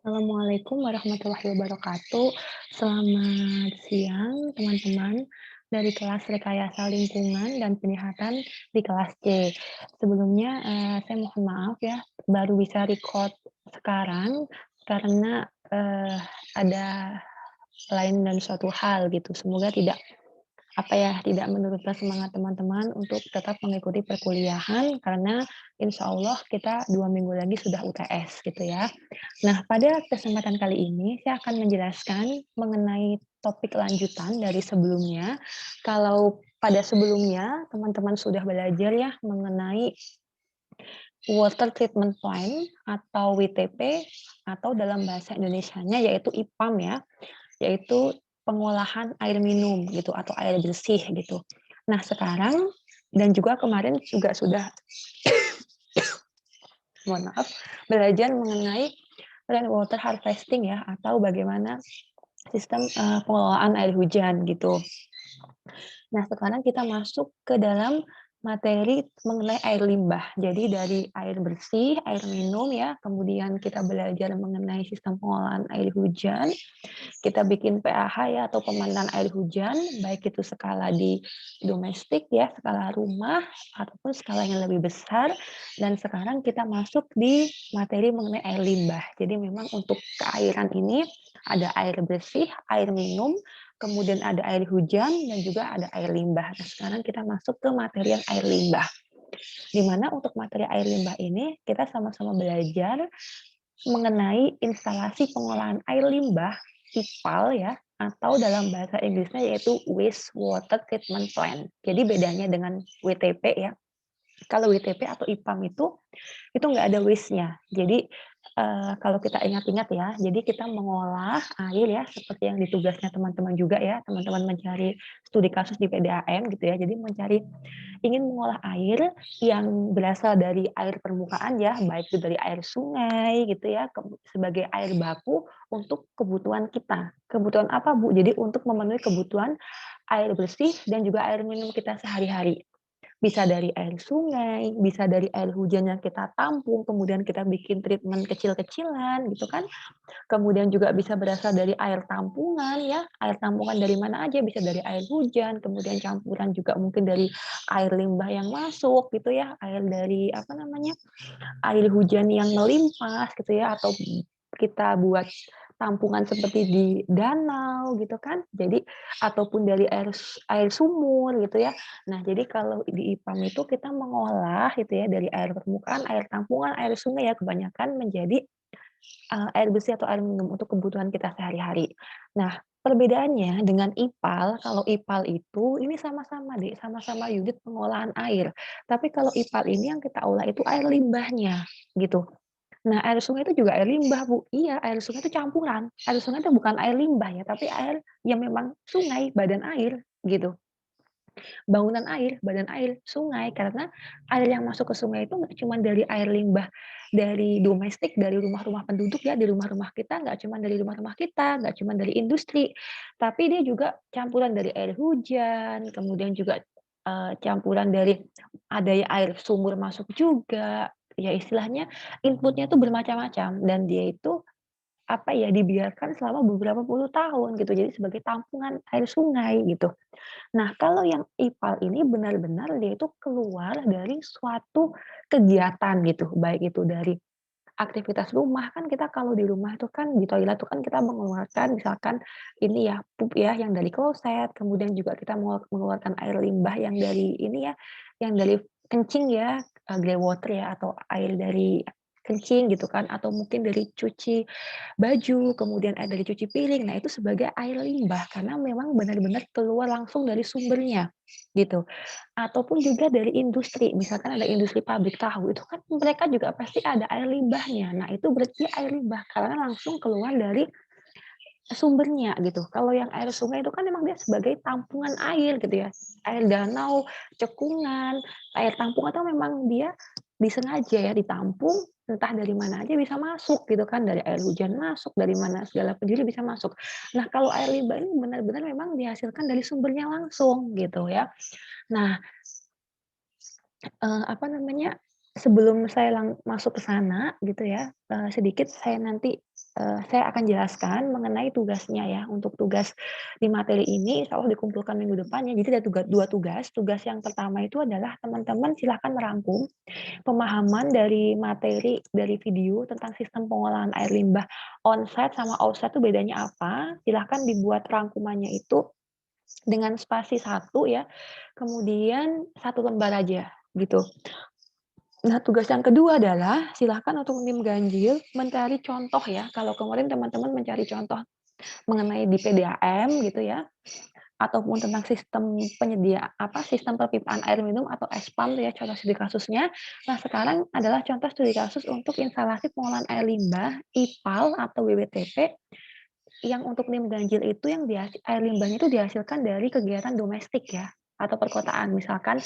Assalamualaikum warahmatullahi wabarakatuh. Selamat siang, teman-teman dari kelas Rekayasa Lingkungan dan Penyihatan di kelas C. Sebelumnya, saya mohon maaf ya, baru bisa record sekarang karena, ada lain dan suatu hal gitu. Semoga tidak tidak menurunkan semangat teman-teman untuk tetap mengikuti perkuliahan karena insya Allah kita 2 minggu lagi sudah UTS gitu ya. Nah, pada kesempatan kali ini saya akan menjelaskan mengenai topik lanjutan dari sebelumnya. Kalau pada sebelumnya teman-teman sudah belajar ya mengenai Water Treatment Plant atau WTP atau dalam bahasa Indonesianya yaitu IPAM ya, yaitu pengolahan air minum gitu atau air bersih gitu. Nah, sekarang dan juga kemarin juga sudah mohon maaf, belajar mengenai rainwater harvesting ya atau bagaimana sistem, pengelolaan air hujan gitu. Nah, sekarang kita masuk ke dalam materi mengenai air limbah. Jadi dari air bersih, air minum ya, kemudian kita belajar mengenai sistem pengolahan air hujan, kita bikin PAH ya atau pemantahan air hujan, baik itu skala di domestik ya, skala rumah ataupun skala yang lebih besar. Dan sekarang kita masuk di materi mengenai air limbah. Jadi memang untuk keairan ini ada air bersih, air minum, kemudian ada air hujan dan juga ada air limbah. Nah, sekarang kita masuk ke materi yang air limbah. Di mana untuk materi air limbah ini kita sama-sama belajar mengenai instalasi pengolahan air limbah IPAL ya, atau dalam bahasa Inggrisnya yaitu Wastewater Treatment Plant. Jadi bedanya dengan WTP ya. Kalau WTP atau IPAM itu nggak ada waste-nya. Jadi, kalau kita ingat-ingat ya, jadi kita mengolah air ya, seperti yang di tugasnya teman-teman juga ya, teman-teman mencari studi kasus di PDAM gitu ya. Jadi ingin mengolah air yang berasal dari air permukaan ya, baik itu dari air sungai gitu ya, sebagai air baku untuk kebutuhan kita. Kebutuhan apa, Bu? Jadi untuk memenuhi kebutuhan air bersih dan juga air minum kita sehari-hari. Bisa dari air sungai, bisa dari air hujan yang kita tampung, kemudian kita bikin treatment kecil-kecilan gitu kan. Kemudian juga bisa berasal dari air tampungan ya, air tampungan dari mana aja, bisa dari air hujan, kemudian campuran juga mungkin dari air limbah yang masuk gitu ya, air dari apa namanya, air hujan yang melimpas gitu ya, atau kita buat tampungan seperti di danau gitu kan. Jadi ataupun dari air sumur gitu ya. Nah, jadi kalau di IPAM itu kita mengolah gitu ya dari air permukaan, air tampungan, air sungai ya kebanyakan menjadi air bersih atau air minum untuk kebutuhan kita sehari-hari. Nah, perbedaannya dengan IPAL, kalau IPAL itu ini sama-sama deh, sama-sama unit pengolahan air. Tapi kalau IPAL ini yang kita olah itu air limbahnya, gitu. Nah, air sungai itu juga air limbah, Bu. Iya, air sungai itu campuran. Air sungai itu bukan air limbah ya, tapi air yang memang sungai, badan air, gitu. Bangunan air, badan air, sungai. Karena air yang masuk ke sungai itu nggak cuma dari air limbah dari domestik, dari rumah-rumah penduduk ya, di rumah-rumah kita, nggak cuma dari rumah-rumah kita, nggak cuma dari industri, tapi dia juga campuran dari air hujan, kemudian juga, campuran dari ada air sumur masuk juga. Ya istilahnya inputnya itu bermacam-macam dan dia itu dibiarkan selama beberapa puluh tahun gitu, jadi sebagai tampungan air sungai gitu. Nah, kalau yang IPAL ini benar-benar dia itu keluar dari suatu kegiatan gitu, baik itu dari aktivitas rumah, kan kita kalau di rumah tuh kan di toilet tuh kan kita mengeluarkan misalkan ini ya, pup ya yang dari kloset, kemudian juga kita mengeluarkan air limbah yang dari ini ya, yang dari kencing ya, grey water ya atau air dari kencing gitu kan, atau mungkin dari cuci baju, kemudian air dari cuci piring. Nah, itu sebagai air limbah karena memang benar-benar keluar langsung dari sumbernya, gitu. Ataupun juga dari industri, misalkan ada industri pabrik tahu, itu kan mereka juga pasti ada air limbahnya. Nah, itu berarti air limbah karena langsung keluar dari sumbernya gitu. Kalau yang air sungai itu kan memang dia sebagai tampungan air gitu ya. Air danau, cekungan, air tampungan itu memang dia disengaja ya ditampung, entah dari mana aja bisa masuk gitu kan, dari air hujan masuk, dari mana segala penjuru bisa masuk. Nah, kalau air limbah ini benar-benar memang dihasilkan dari sumbernya langsung gitu ya. Nah, apa namanya, sebelum saya masuk ke sana gitu ya, sedikit saya nanti saya akan jelaskan mengenai tugasnya ya. Untuk tugas di materi ini insya Allah dikumpulkan minggu depan ya. Jadi ada 2 tugas. Tugas yang pertama itu adalah teman-teman silakan merangkum pemahaman dari materi dari video tentang sistem pengolahan air limbah onsite sama offsite itu bedanya apa. Silahkan dibuat rangkumannya itu dengan spasi 1 ya, kemudian 1 lembar aja gitu. Nah, tugas yang kedua adalah silahkan untuk tim ganjil mencari contoh ya. Kalau kemarin teman-teman mencari contoh mengenai di PDAM gitu ya, ataupun tentang sistem sistem perpipaan air minum atau SPAM ya, contoh studi kasusnya. Nah, sekarang adalah contoh studi kasus untuk instalasi pengolahan air limbah, IPAL atau WWTP, yang untuk nim ganjil itu yang air limbahnya itu dihasilkan dari kegiatan domestik ya, atau perkotaan. Misalkan,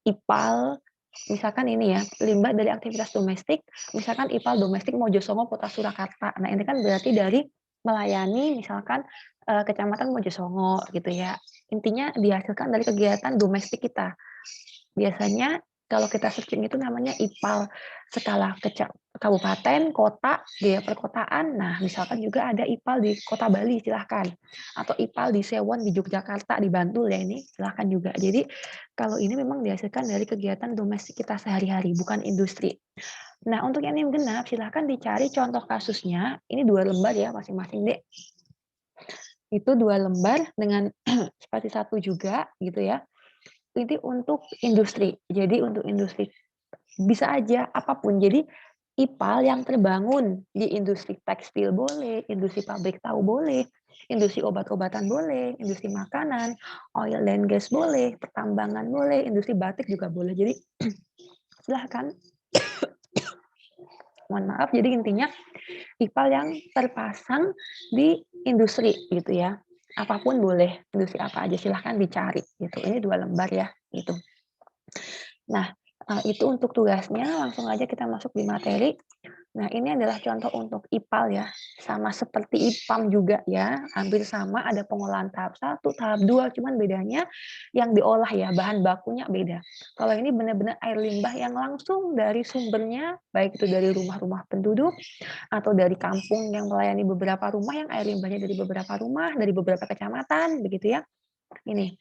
IPAL, misalkan ini ya, limbah dari aktivitas domestik, misalkan IPAL domestik Mojosongo, Kota Surakarta. Nah, ini kan berarti dari melayani misalkan, Kecamatan Mojosongo gitu ya. Intinya dihasilkan dari kegiatan domestik kita. Biasanya kalau kita searching itu namanya IPAL skala kabupaten, kota, biaya perkotaan. Nah, misalkan juga ada IPAL di Kota Bali, silahkan. Atau IPAL di Sewon, di Yogyakarta, di Bantul ya ini, silahkan juga. Jadi, kalau ini memang dihasilkan dari kegiatan domestik kita sehari-hari, bukan industri. Nah, untuk yang NIM genap, silahkan dicari contoh kasusnya. Ini 2 lembar ya masing-masing, Dek. Itu 2 lembar dengan spasi 1 juga, gitu ya. Ini untuk industri. Jadi untuk industri bisa aja apapun. Jadi IPAL yang terbangun di industri tekstil boleh, industri pabrik tahu boleh, industri obat-obatan boleh, industri makanan, oil dan gas boleh, pertambangan boleh, industri batik juga boleh. Jadi silahkan. Mohon maaf. Jadi intinya IPAL yang terpasang di industri gitu ya. Apapun boleh, industri apa aja silahkan dicari gitu. Ini 2 lembar ya gitu. Nah, itu untuk tugasnya, langsung aja kita masuk di materi. Nah, ini adalah contoh untuk IPAL ya, sama seperti IPAM juga ya, hampir sama, ada pengolahan tahap 1, tahap 2, cuman bedanya yang diolah ya, bahan bakunya beda. Kalau ini benar-benar air limbah yang langsung dari sumbernya, baik itu dari rumah-rumah penduduk, atau dari kampung yang melayani beberapa rumah, yang air limbahnya dari beberapa rumah, dari beberapa kecamatan, begitu ya. Ini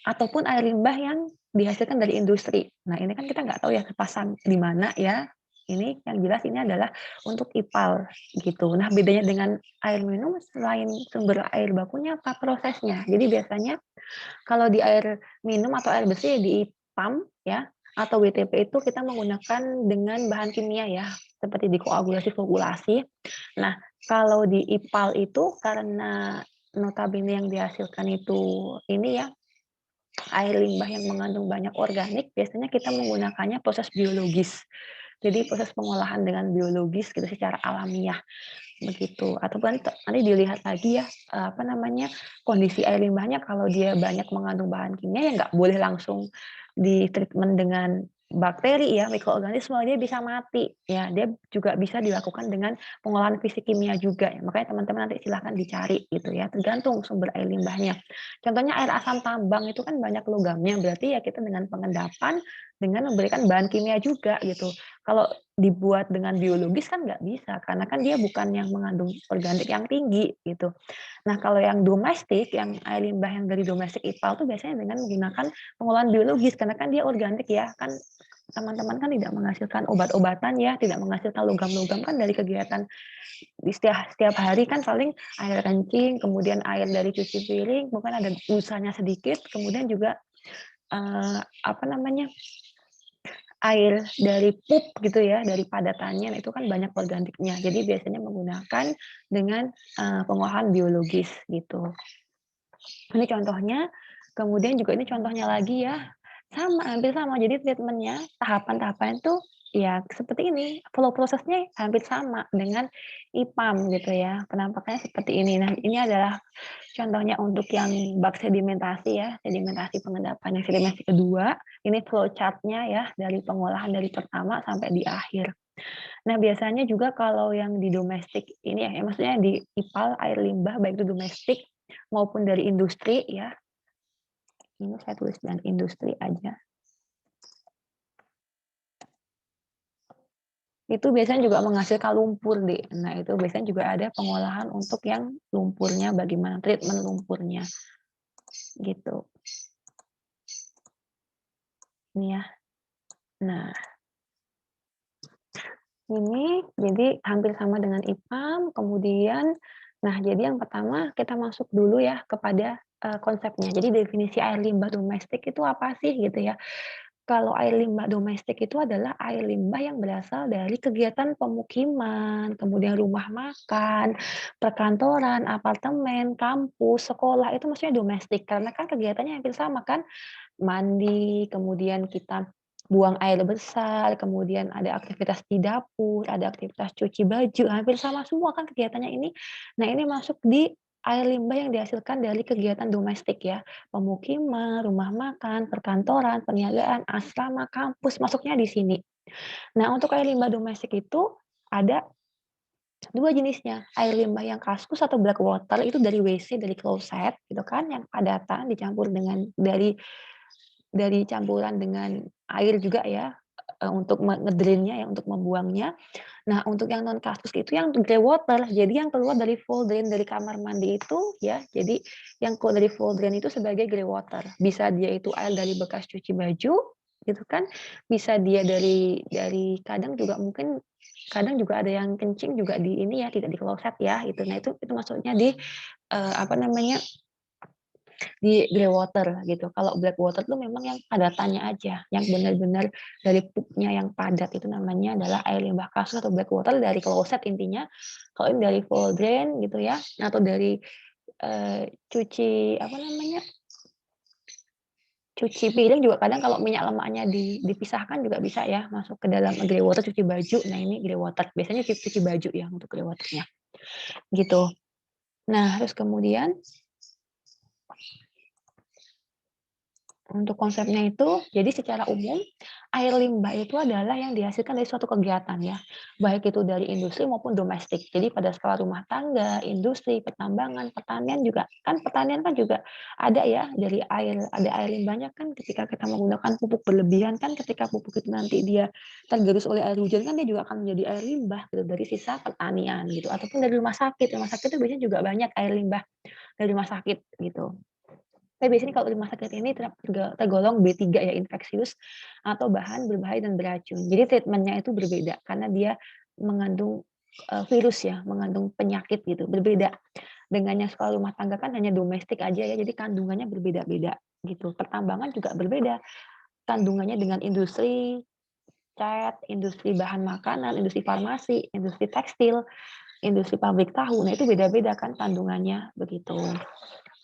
ataupun air limbah yang dihasilkan dari industri. Nah, ini kan kita nggak tahu ya terpasang di mana ya. Ini yang jelas ini adalah untuk IPAL gitu. Nah, bedanya dengan air minum selain sumber air bakunya apa prosesnya. Jadi biasanya kalau di air minum atau air bersih di IPAM ya atau WTP itu kita menggunakan dengan bahan kimia ya, seperti dikoagulasi, flokkulasi. Nah, kalau di IPAL itu karena notabene yang dihasilkan itu ini ya air limbah yang mengandung banyak organik, biasanya kita menggunakannya proses biologis. Jadi proses pengolahan dengan biologis gitu secara alamiah begitu. Ataupun nanti dilihat lagi ya apa namanya kondisi air limbahnya kalau dia banyak mengandung bahan kimia ya nggak boleh langsung di treatment dengan bakteri ya mikroorganisme dia bisa mati ya dia juga bisa dilakukan dengan pengolahan fisik kimia juga ya. Makanya teman-teman nanti silahkan dicari gitu ya tergantung sumber air limbahnya. Contohnya air asam tambang itu kan banyak logamnya berarti ya kita dengan pengendapan dengan memberikan bahan kimia juga gitu. Kalau dibuat dengan biologis kan nggak bisa, karena kan dia bukan yang mengandung organik yang tinggi gitu. Nah, kalau yang domestik, yang air limbah yang dari domestik IPAL tuh biasanya dengan menggunakan pengolahan biologis, karena kan dia organik ya, kan teman-teman kan tidak menghasilkan obat-obatan ya, tidak menghasilkan logam-logam kan dari kegiatan di setiap hari kan paling air kencing, kemudian air dari cuci piring, mungkin ada busanya sedikit, kemudian juga apa namanya air dari pup gitu ya, dari padatannya, nah itu kan banyak organiknya. Jadi biasanya menggunakan dengan, pengolahan biologis gitu. Ini contohnya, kemudian juga ini contohnya lagi ya, sama, hampir sama. Jadi treatment-nya, tahapan-tahapannya tuh ya seperti ini, flow prosesnya hampir sama dengan IPAM gitu ya, penampakannya seperti ini. Nah, ini adalah contohnya untuk yang bak sedimentasi ya, sedimentasi pengendapan yang sedimentasi kedua, ini flow chart-nya ya, dari pengolahan dari pertama sampai di akhir. Nah, biasanya juga kalau yang di domestik ini ya, maksudnya di IPAL air limbah baik itu domestik maupun dari industri ya, ini saya tulis dengan industri aja. itu biasanya juga menghasilkan lumpur deh. Nah, itu biasanya juga ada pengolahan untuk yang lumpurnya, bagaimana treatment lumpurnya, gitu. Ini ya. Nah, ini jadi hampir sama dengan IPAM, kemudian nah jadi yang pertama kita masuk dulu ya kepada, konsepnya. Jadi definisi air limbah domestik itu apa sih gitu ya. Kalau air limbah domestik itu adalah air limbah yang berasal dari kegiatan pemukiman, kemudian rumah makan, perkantoran, apartemen, kampus, sekolah, itu maksudnya domestik. Karena kan kegiatannya hampir sama kan, mandi, kemudian kita buang air besar, kemudian ada aktivitas di dapur, ada aktivitas cuci baju, hampir sama semua kan kegiatannya ini. Nah, ini masuk di air limbah yang dihasilkan dari kegiatan domestik ya, pemukiman, rumah makan, perkantoran, perniagaan, asrama, kampus, masuknya di sini. Nah, untuk air limbah domestik itu ada 2 jenisnya, air limbah yang kaskus atau black water itu dari WC, dari kloset gitu kan, yang padatan dicampur dengan dari campuran dengan air juga ya, untuk ngedrain-nya ya, untuk membuangnya. Nah, untuk yang non kaskus itu yang grey water, jadi yang keluar dari full drain dari kamar mandi itu ya, jadi yang keluar dari full drain itu sebagai grey water. Bisa dia itu air dari bekas cuci baju, gitu kan, bisa dia dari kadang juga mungkin kadang juga ada yang kencing juga di ini ya, tidak di kloset ya, itu. Nah, itu maksudnya di, apa namanya, di grey water gitu. Kalau black water tuh memang yang padatannya aja, yang benar-benar dari pupnya yang padat itu namanya adalah air limbah kaskus atau black water dari kloset intinya. Kalau ini dari full drain gitu ya, atau dari, cuci apa namanya, cuci piring juga kadang kalau minyak lemaknya dipisahkan juga bisa ya masuk ke dalam grey water cuci baju. Nah, ini grey water, biasanya cuci baju ya untuk grey water-nya, gitu. Nah, terus kemudian untuk konsepnya itu, jadi secara umum, air limbah itu adalah yang dihasilkan dari suatu kegiatan ya, baik itu dari industri maupun domestik. Jadi pada skala rumah tangga, industri, pertambangan, pertanian juga, kan pertanian kan juga ada ya dari air, ada air limbahnya kan ketika kita menggunakan pupuk berlebihan kan ketika pupuk itu nanti dia tergerus oleh air hujan kan dia juga akan menjadi air limbah gitu dari sisa pertanian gitu, ataupun dari rumah sakit itu biasanya juga banyak air limbah dari rumah sakit gitu. Tapi biasanya kalau rumah sakit ini tergolong B3 ya, infeksius atau bahan berbahaya dan beracun. Jadi treatment-nya itu berbeda karena dia mengandung, virus ya, mengandung penyakit gitu, berbeda. Dengan yang sekolah rumah tangga kan hanya domestik aja ya, jadi kandungannya berbeda-beda gitu. Pertambangan juga berbeda, kandungannya dengan industri cat, industri bahan makanan, industri farmasi, industri tekstil, industri pabrik tahu. Nah, itu beda-beda kan kandungannya, begitu.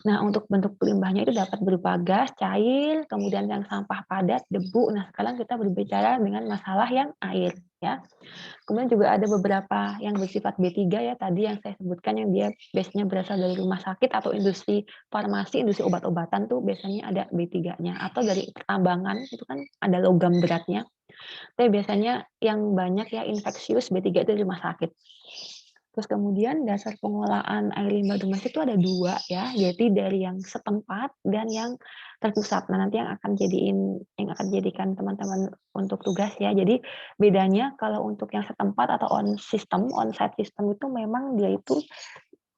Nah, untuk bentuk limbahnya itu dapat berupa gas, cair, kemudian yang sampah padat, debu. Nah, sekarang kita berbicara dengan masalah yang air, ya. Kemudian juga ada beberapa yang bersifat B3 ya, tadi yang saya sebutkan yang dia base-nya berasal dari rumah sakit atau industri farmasi, industri obat-obatan tuh biasanya ada B3-nya. Atau dari pertambangan, itu kan ada logam beratnya. Tapi biasanya yang banyak ya infeksius B3 itu di rumah sakit. Terus kemudian dasar pengolahan air limbah domestik itu ada 2 ya, yaitu dari yang setempat dan yang terpusat. Nah, nanti yang akan jadikan teman-teman untuk tugas ya. Jadi bedanya kalau untuk yang setempat atau on-site system itu memang dia itu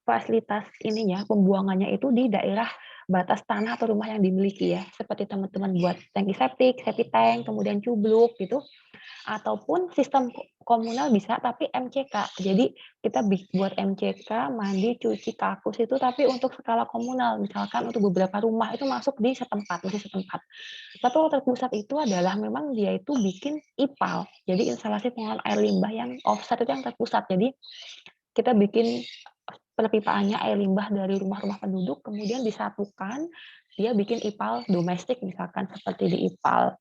fasilitas ininya, pembuangannya itu di daerah batas tanah atau rumah yang dimiliki ya. Seperti teman-teman buat tangki septic, septic tank, kemudian cubluk gitu. Ataupun sistem komunal bisa, tapi MCK. Jadi kita buat MCK, mandi, cuci, kakus itu tapi untuk skala komunal. Misalkan untuk beberapa rumah itu masuk di setempat, masih setempat. Tapi kalau terpusat itu adalah memang dia itu bikin IPAL, jadi instalasi pengolahan air limbah yang offsite itu yang terpusat. Jadi kita bikin perpipaannya air limbah dari rumah-rumah penduduk, kemudian disatukan, dia bikin IPAL domestik misalkan seperti di IPAL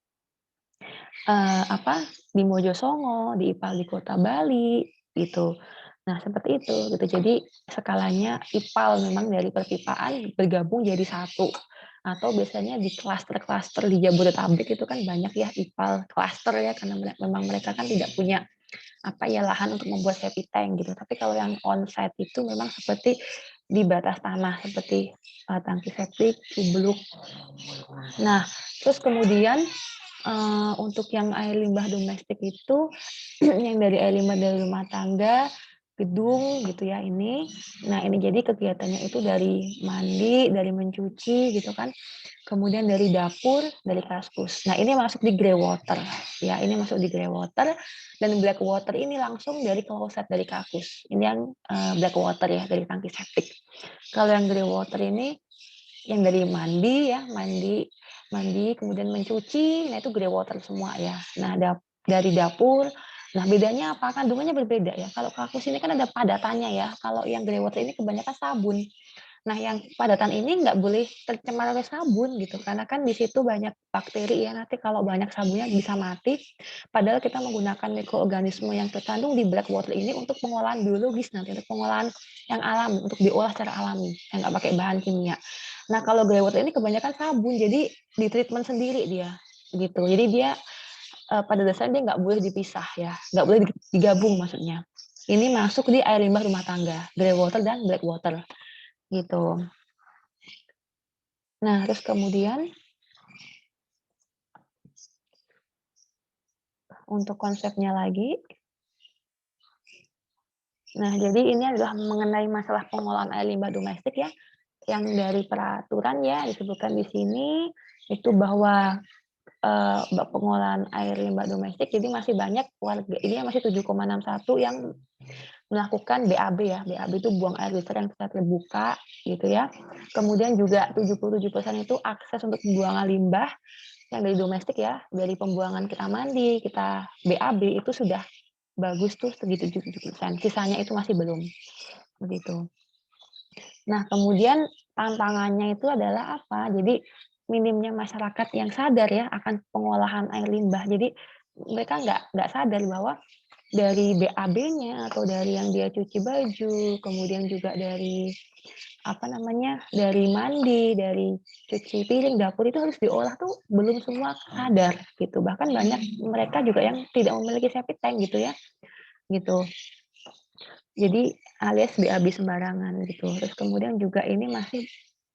apa, di Mojosongo, di IPAL di Kota Bali, gitu. Nah, seperti itu, gitu. Jadi skalanya IPAL memang dari perpipaan bergabung jadi satu. Atau biasanya di klaster-klaster di Jabodetabek itu kan banyak ya IPAL klaster ya, karena memang mereka kan tidak punya apa ya lahan untuk membuat septic tank gitu. Tapi kalau yang on-site itu memang seperti di batas tanah seperti tangki septic, cubluk. Nah, terus kemudian Untuk yang air limbah domestik itu yang dari air limbah dari rumah tangga, gedung gitu ya ini. Nah ini jadi kegiatannya itu dari mandi, dari mencuci gitu kan, kemudian dari dapur, dari kaskus. Nah ini masuk di grey water ya, ini masuk di grey water dan black water ini langsung dari kloset, dari kaskus. Ini yang black water ya, dari tangki septik. Kalau yang grey water ini yang dari mandi ya, mandi kemudian mencuci, nah itu grey water semua ya. Nah dari dapur, nah bedanya apa? Kandungannya berbeda ya. Kalau kakus ini kan ada padatannya ya, kalau yang grey water ini kebanyakan sabun. Nah yang padatan ini nggak boleh tercemar oleh sabun gitu, karena kan di situ banyak bakteri ya, nanti kalau banyak sabunnya bisa mati, padahal kita menggunakan mikroorganisme yang terkandung di black water ini untuk pengolahan biologis nanti, untuk pengolahan yang alami, untuk diolah secara alami, yang nggak pakai bahan kimia. Nah, kalau grey water ini kebanyakan sabun, jadi di-treatment sendiri dia, gitu. Jadi dia, pada dasarnya dia nggak boleh dipisah ya, nggak boleh digabung maksudnya. Ini masuk di air limbah rumah tangga, grey water dan black water, gitu. Nah, terus kemudian untuk konsepnya lagi, nah jadi ini adalah mengenai masalah pengolahan air limbah domestik ya, yang dari peraturan ya disebutkan di sini, itu bahwa pengolahan air limbah domestik, jadi masih banyak warga ini masih 7,61 yang melakukan BAB ya. BAB itu buang air besar yang secara terbuka gitu ya. Kemudian juga 77% itu akses untuk pembuangan limbah yang dari domestik ya, dari pembuangan kita mandi, kita BAB itu sudah bagus tuh segitu 77%. Sisanya itu masih belum, begitu. Nah, kemudian tantangannya itu adalah apa? Jadi minimnya masyarakat yang sadar ya akan pengolahan air limbah. Jadi mereka nggak sadar bahwa dari BAB-nya atau dari yang dia cuci baju, kemudian juga dari apa namanya, dari mandi, dari cuci piring, dapur itu harus diolah tuh belum semua sadar gitu. Bahkan banyak mereka juga yang tidak memiliki septic tank gitu ya, gitu. Jadi alias BAB sembarangan gitu. Terus kemudian juga ini masih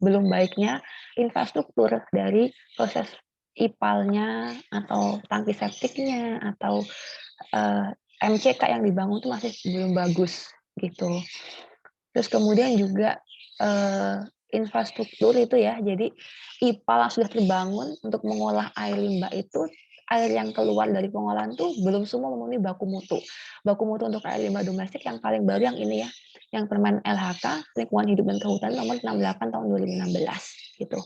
belum baiknya infrastruktur dari proses IPAL-nya atau tangki septiknya atau MCK yang dibangun itu masih belum bagus gitu. Terus kemudian juga infrastruktur itu ya, jadi IPAL yang sudah terbangun untuk mengolah air limbah itu, air yang keluar dari pengolahan tuh belum semua memenuhi baku mutu. Baku mutu untuk air limbah domestik yang paling baru yang ini ya, yang Permen LHK, Lingkungan Hidup dan Kehutanan nomor 68 tahun 2016 gitu.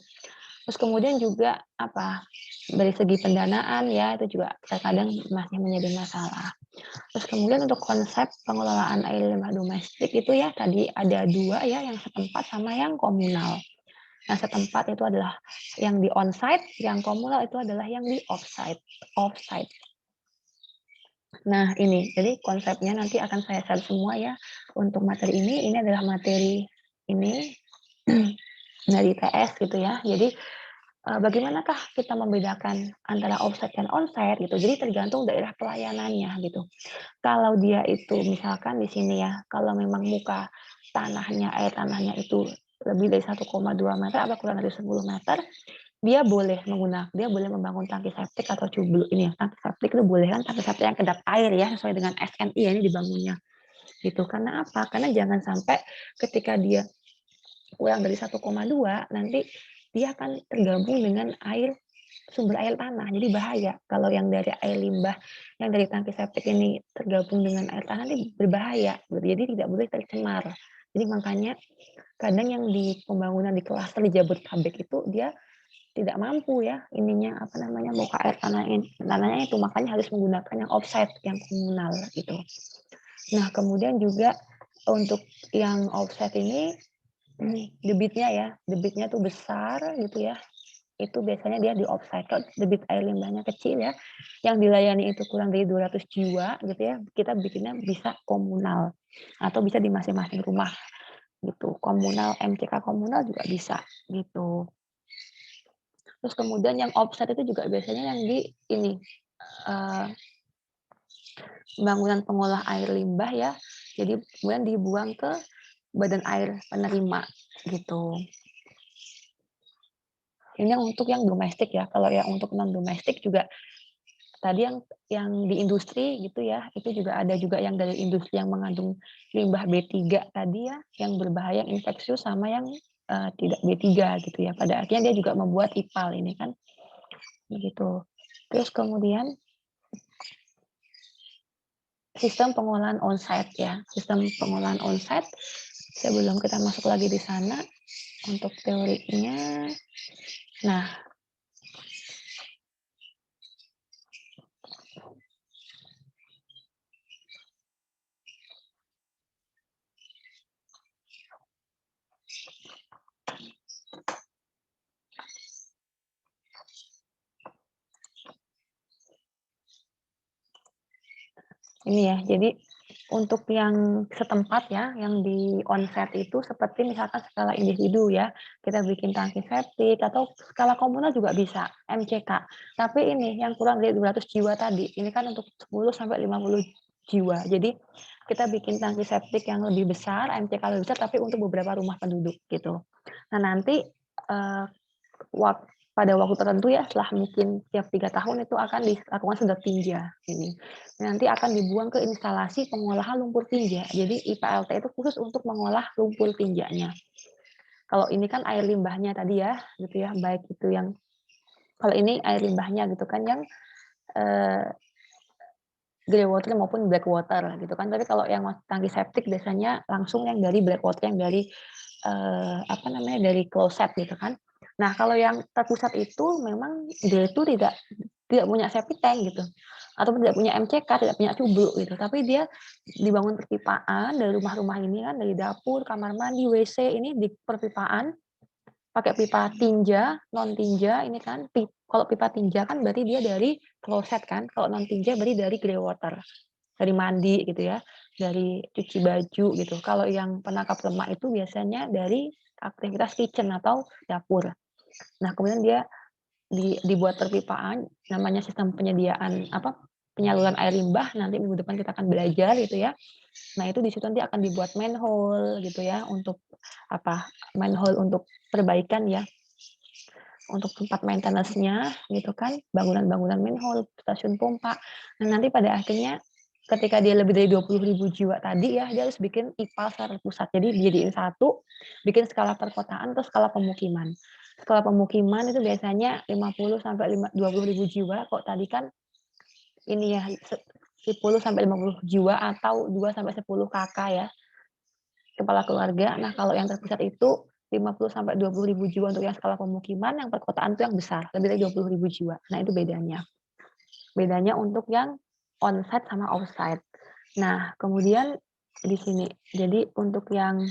Terus kemudian juga apa, dari segi pendanaan ya itu juga terkadang masih menjadi masalah. Terus kemudian untuk konsep pengelolaan air limbah domestik itu ya tadi ada 2 ya, yang setempat sama yang komunal. Yang setempat itu adalah yang di onsite, yang komunal itu adalah yang di offsite. Offsite. Nah ini, jadi konsepnya nanti akan saya share semua ya untuk materi ini. Ini adalah materi ini dari TS gitu ya. Jadi bagaimanakah kita membedakan antara offsite dan onsite gitu. Jadi tergantung daerah pelayanannya gitu. Kalau dia itu misalkan di sini ya, kalau memang muka tanahnya, air tanahnya itu lebih dari 1,2 meter atau kurang dari 10 meter, dia boleh membangun tangki septik atau cublu ini ya, tangki septik itu boleh kan tangki septik yang kedap air ya, sesuai dengan SNI ya ini dibangunnya. Gitu. Karena apa? Karena jangan sampai ketika dia kurang dari 1,2 nanti dia akan tergabung dengan sumber air tanah, jadi bahaya. Kalau yang dari air limbah, yang dari tangki septik ini tergabung dengan air tanah ini berbahaya, jadi tidak boleh tercemar. Jadi makanya kadang yang di pembangunan di klaster di Jabodetabek itu dia tidak mampu ya ininya apa namanya muka air tanahnya itu makanya harus menggunakan yang offsite yang komunal gitu. Nah kemudian juga untuk yang offsite ini debitnya tuh besar gitu ya, itu biasanya dia di offsite. Kalau debit air limbahnya kecil ya, yang dilayani itu kurang dari 200 jiwa gitu ya, kita bikinnya bisa komunal atau bisa di masing-masing rumah gitu. Komunal, MCK komunal juga bisa gitu. Terus kemudian yang offsite itu juga biasanya yang di ini eh, bangunan pengolah air limbah ya. Jadi kemudian dibuang ke badan air penerima gitu. Ini yang untuk yang domestik ya. Kalau yang untuk non domestik juga tadi yang di industri gitu ya, itu juga ada juga yang dari industri yang mengandung limbah B3 tadi ya, yang berbahaya, infeksius, sama yang, tidak B3 gitu ya. Pada akhirnya dia juga membuat IPAL ini kan, begitu. Terus kemudian sistem pengolahan onsite ya, sistem pengolahan onsite sebelum kita masuk lagi di sana untuk teorinya. Nah, ini ya, jadi untuk yang setempat ya, yang di onset itu seperti misalkan skala individu ya, kita bikin tangki septik atau skala komunal juga bisa, MCK. Tapi ini yang kurang dari 200 jiwa tadi, ini kan untuk 10 sampai 50 jiwa. Jadi kita bikin tangki septik yang lebih besar, MCK lebih besar, tapi untuk beberapa rumah penduduk gitu. Nah nanti pada waktu tertentu ya, setelah mungkin tiap 3 tahun itu akan dilakukan sedot tinja ini. Nanti akan dibuang ke instalasi pengolahan lumpur tinja. Jadi IPLT itu khusus untuk mengolah lumpur tinjanya. Kalau ini kan air limbahnya tadi ya, gitu ya, baik itu yang kalau ini air limbahnya gitu kan yang grey water maupun black water gitu kan. Tapi kalau yang tangki septik biasanya langsung yang dari black water yang dari apa namanya, dari kloset gitu kan. Nah, kalau yang terpusat itu memang dia itu tidak punya septic tank gitu, atau tidak punya MCK, tidak punya cubu gitu, tapi dia dibangun perpipaan dari rumah-rumah ini kan, dari dapur, kamar mandi, WC ini di perpipaan, pakai pipa tinja, non tinja ini kan, kalau pipa tinja kan berarti dia dari kloset kan, kalau non tinja berarti dari grey water, dari mandi gitu ya, dari cuci baju gitu. Kalau yang penangkap lemak itu biasanya dari aktivitas kitchen atau dapur. Nah, kemudian dia dibuat perpipaan, namanya sistem penyediaan penyaluran air limbah. Nanti minggu depan kita akan belajar gitu ya. Nah, itu di situ nanti akan dibuat manhole gitu ya, untuk manhole untuk perbaikan ya, untuk tempat maintenance-nya gitu kan, bangunan-bangunan manhole, stasiun pompa. Nah, nanti pada akhirnya ketika dia lebih dari 20.000 jiwa tadi ya, dia harus bikin IPAL secara pusat. Jadi dijadiin satu, bikin skala perkotaan atau skala pemukiman. Skala pemukiman itu biasanya 50 sampai 20.000 jiwa. Kok tadi kan ini ya 10 sampai 50 jiwa atau 2 sampai 10 KK ya, kepala keluarga. Nah, kalau yang terpusat itu 50 sampai 20.000 jiwa untuk yang skala pemukiman, yang perkotaan itu yang besar, lebih dari 20.000 jiwa. Nah, itu bedanya. Bedanya untuk yang onsite sama offsite. Nah, kemudian di sini. Jadi untuk yang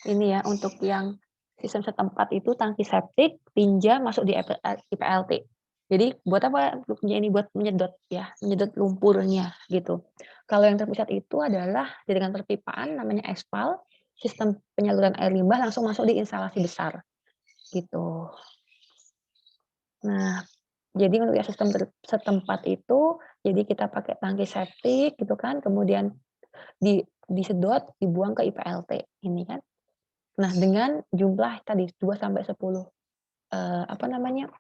ini ya, untuk yang sistem setempat itu tangki septik, tinja masuk di IPLT. Jadi buat apa fungsinya ini? Buat menyedot ya, menyedot lumpurnya gitu. Kalau yang terpusat itu adalah jaringan perpipaan namanya ESPAL, sistem penyaluran air limbah langsung masuk di instalasi besar gitu. Nah, jadi untuk yang sistem setempat itu, jadi kita pakai tangki septik gitu kan, kemudian disedot, dibuang ke IPLT ini kan. Nah, dengan jumlah tadi 2 sampai 10, apa namanya,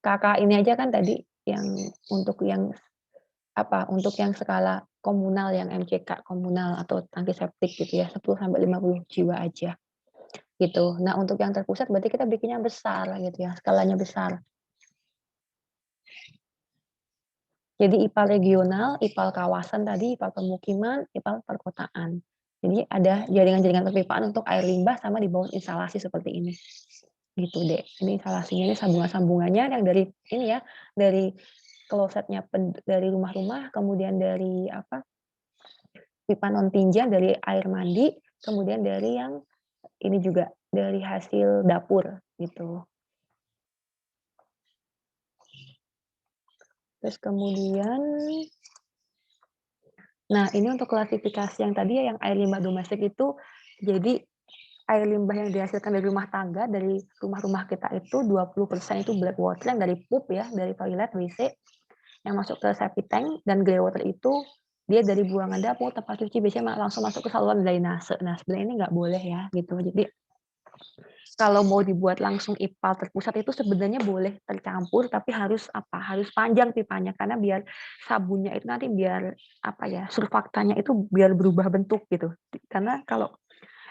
KK ini aja kan tadi yang untuk yang untuk yang skala komunal, yang MCK komunal atau tangki septik gitu ya, 10 sampai 50 jiwa aja, gitu. Nah, untuk yang terpusat berarti kita bikinnya besar gitu ya, skalanya besar. Jadi IPAL regional, IPAL kawasan tadi, IPAL pemukiman, IPAL perkotaan. Jadi ada jaringan-jaringan perpipaan untuk air limbah sama di bawah instalasi seperti ini. Gitu deh. Ini instalasinya ini sambungan-sambungannya yang dari ini ya, dari klosetnya dari rumah-rumah, kemudian dari pipa non tinja dari air mandi, kemudian dari yang ini juga dari hasil dapur gitu. Terus kemudian nah, ini untuk klasifikasi yang tadi ya, yang air limbah domestik itu, jadi air limbah yang dihasilkan dari rumah tangga, dari rumah-rumah kita itu 20% itu black water yang dari pup ya, dari toilet, WC, yang masuk ke septic tank, dan grey water itu dia dari buangan dapur, tempat cuci, biasanya langsung masuk ke saluran drainase. Nah, sebenarnya ini nggak boleh ya, gitu. Jadi kalau mau dibuat langsung IPAL terpusat itu sebenarnya boleh tercampur, tapi harus apa, harus panjang pipanya karena biar sabunnya itu nanti biar apa ya, surfaktanya itu biar berubah bentuk gitu. Karena kalau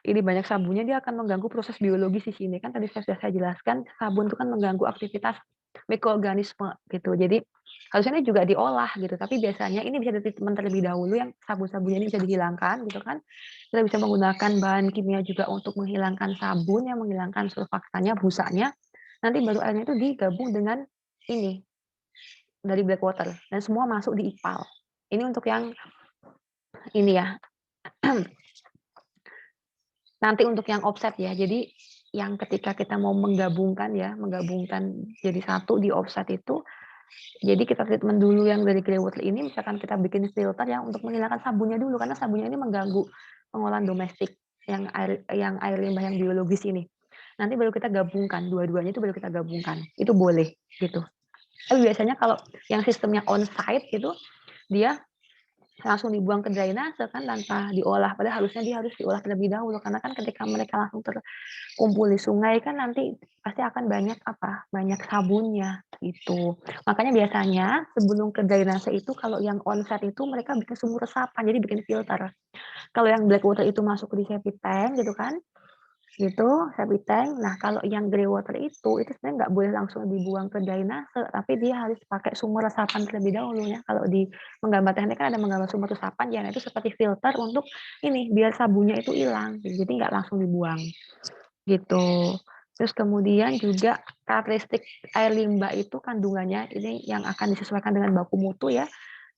ini banyak sabunnya dia akan mengganggu proses biologis di sini. Kan tadi sudah saya jelaskan, sabun itu kan mengganggu aktivitas mikroorganisme gitu. Jadi harusnya ini juga diolah gitu, tapi biasanya ini bisa di-treatment terlebih dahulu yang sabun-sabunnya ini bisa dihilangkan gitu kan. Kita bisa menggunakan bahan kimia juga untuk menghilangkan sabun yang menghilangkan surfaktanya, busanya. Nanti baru airnya itu digabung dengan ini dari black water dan semua masuk di IPAL. Ini untuk yang ini ya. Nanti untuk yang offset ya, jadi yang ketika kita mau menggabungkan ya, menggabungkan jadi satu di offset itu, jadi kita treatment dulu yang dari grey water ini, misalkan kita bikin filter yang untuk menghilangkan sabunnya dulu, karena sabunnya ini mengganggu pengolahan domestik yang air limbah yang biologis ini. Nanti baru kita gabungkan, dua-duanya itu baru kita gabungkan, itu boleh gitu. Tapi biasanya kalau yang sistemnya on-site gitu, dia langsung dibuang ke drainase kan tanpa diolah, padahal harusnya dia harus diolah terlebih dahulu, karena kan ketika mereka langsung terkumpul di sungai kan nanti pasti akan banyak apa, banyak sabunnya gitu. Makanya biasanya sebelum ke drainase itu kalau yang on-site itu mereka bikin sumur resapan, jadi bikin filter. Kalau yang black water itu masuk di septic tank gitu kan, gitu, septic tank. Nah, kalau yang grey water itu sebenarnya nggak boleh langsung dibuang ke drainase, tapi dia harus pakai sumur resapan terlebih dahulu ya. Kalau di menggambar teknik kan ada menggambar sumur resapan, ya nah itu seperti filter untuk ini, biar sabunnya itu hilang, jadi nggak langsung dibuang, gitu. Terus kemudian juga karakteristik air limbah itu kandungannya ini yang akan disesuaikan dengan baku mutu ya,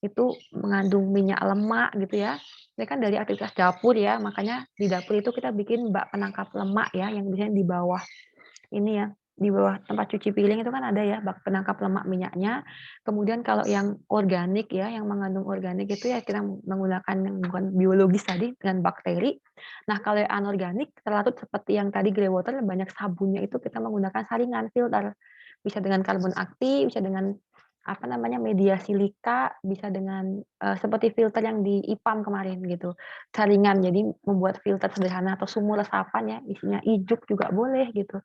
itu mengandung minyak lemak gitu ya. Ini kan dari aktivitas dapur ya, makanya di dapur itu kita bikin bak penangkap lemak ya, yang biasanya di bawah ini ya, di bawah tempat cuci piring itu kan ada ya bak penangkap lemak minyaknya. Kemudian kalau yang organik ya, yang mengandung organik itu ya kita menggunakan yang bukan biologis tadi dengan bakteri. Nah, kalau yang anorganik terlarut seperti yang tadi grey water banyak sabunnya itu kita menggunakan saringan filter. Bisa dengan karbon aktif, bisa dengan apa namanya media silika, bisa dengan seperti filter yang di IPAM kemarin gitu. Saringan, jadi membuat filter sederhana atau sumur resapan ya, isinya ijuk juga boleh gitu.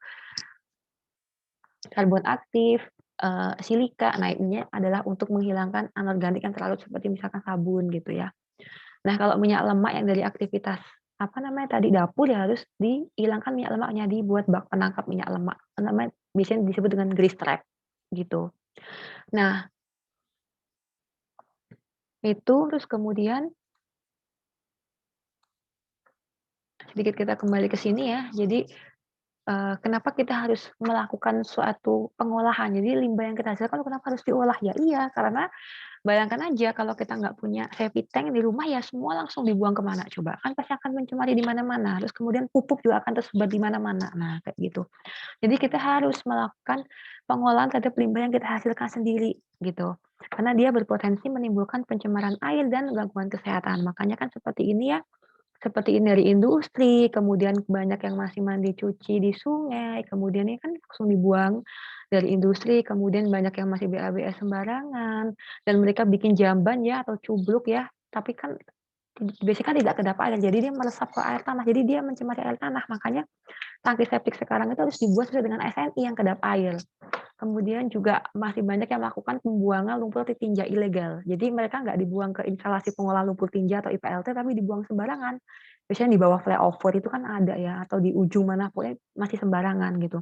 Karbon aktif, silika. Nah, ini adalah untuk menghilangkan anorganik yang terlarut seperti misalkan sabun gitu ya. Nah, kalau minyak lemak yang dari aktivitas apa namanya tadi dapur ya harus dihilangkan minyak lemaknya, dibuat bak penangkap minyak lemak. Namanya biasanya disebut dengan grease trap gitu. Nah, itu terus kemudian sedikit kita kembali ke sini ya. Jadi kenapa kita harus melakukan suatu pengolahan? Jadi limbah yang kita hasilkan kenapa harus diolah? Ya iya, karena bayangkan aja kalau kita nggak punya septic tank di rumah ya semua langsung dibuang ke mana coba? Kan pasti akan mencemari di mana-mana, terus kemudian pupuk juga akan tersebar di mana-mana. Nah, kayak gitu. Jadi kita harus melakukan pengolahan terhadap limbah yang kita hasilkan sendiri, gitu. Karena dia berpotensi menimbulkan pencemaran air dan gangguan kesehatan. Makanya kan seperti ini ya, seperti ini dari industri, kemudian banyak yang masih mandi cuci di sungai, kemudian ini kan langsung dibuang dari industri, kemudian banyak yang masih BABS sembarangan, dan mereka bikin jamban ya atau cubluk ya, tapi kan biasanya kan tidak kedap air, jadi dia meresap ke air tanah, jadi dia mencemari air tanah. Makanya tangki septik sekarang itu harus dibuat sesuai dengan SNI yang kedap air. Kemudian juga masih banyak yang melakukan pembuangan lumpur tinja ilegal. Jadi mereka nggak dibuang ke instalasi pengolahan lumpur tinja atau IPLT, tapi dibuang sembarangan. Biasanya di bawah flyover itu kan ada ya, atau di ujung mana pokoknya masih sembarangan gitu.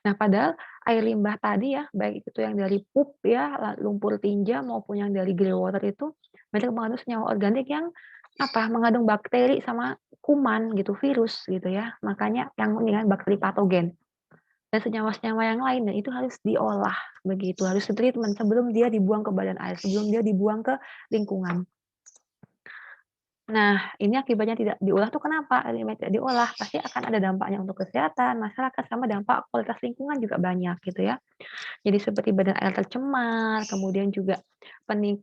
Nah, padahal air limbah tadi ya, baik itu yang dari pup ya, lumpur tinja maupun yang dari grey water itu, mereka mengandung senyawa organik yang apa, mengandung bakteri sama kuman gitu, virus gitu ya. Makanya yang ini kan bakteri patogen. Dan senyawa-senyawa yang lain dan itu harus diolah begitu, harus di-treatment sebelum dia dibuang ke badan air, sebelum dia dibuang ke lingkungan. Nah, ini akibatnya tidak diolah tuh kenapa? Limbah tidak diolah, pasti akan ada dampaknya untuk kesehatan, masyarakat, sama dampak kualitas lingkungan juga banyak gitu ya. Jadi seperti badan air tercemar, kemudian juga peni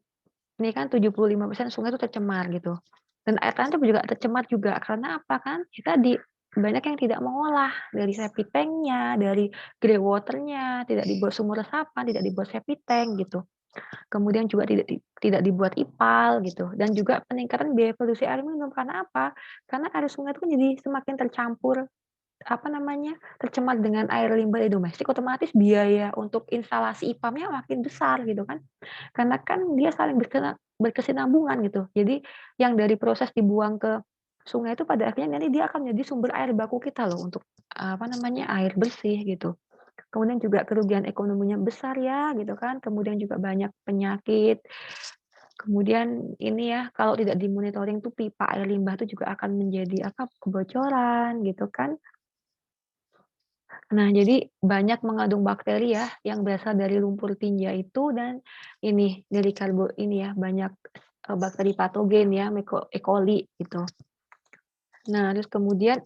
ini kan 75% sungai itu tercemar gitu. Dan air tanah itu juga tercemar juga, karena apa kan, kita banyak yang tidak mengolah, dari septic tank-nya, dari grey water-nya, tidak dibuat sumur resapan, tidak dibuat septic tank gitu. Kemudian juga tidak dibuat IPAL gitu, dan juga peningkatan biaya produksi air minum, karena apa? Karena air sungai itu kan jadi semakin tercampur apa namanya, tercemar dengan air limbah dari domestik, otomatis biaya untuk instalasi IPAM-nya makin besar gitu kan. Karena kan dia saling berkesinambungan gitu. Jadi yang dari proses dibuang ke sungai itu pada akhirnya nanti dia akan menjadi sumber air baku kita loh untuk, apa namanya, air bersih gitu. Kemudian juga kerugian ekonominya besar ya gitu kan, kemudian juga banyak penyakit. Kemudian ini ya, kalau tidak dimonitoring tuh pipa air limbah itu juga akan menjadi apa, kebocoran gitu kan. Nah, jadi banyak mengandung bakteri ya yang berasal dari lumpur tinja itu dan ini dari ini ya, banyak, bakteri patogen ya, E. coli gitu. Nah, terus kemudian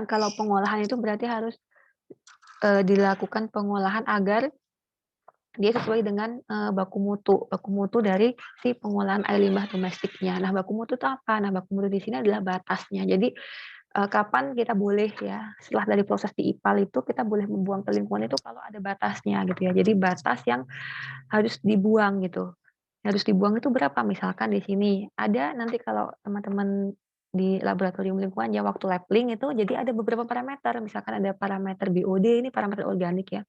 kalau pengolahan itu berarti harus, dilakukan pengolahan agar dia sesuai dengan, baku mutu dari si pengolahan air limbah domestiknya. Nah, baku mutu itu apa? Nah, baku mutu di sini adalah batasnya. Jadi, kapan kita boleh ya, setelah dari proses di IPAL itu kita boleh membuang ke lingkungan itu kalau ada batasnya gitu ya. Jadi batas yang harus dibuang gitu. Harus dibuang itu berapa? Misalkan di sini ada nanti kalau teman-teman di laboratorium lingkungan ya waktu labeling itu jadi ada beberapa parameter, misalkan ada parameter BOD ini parameter organik ya.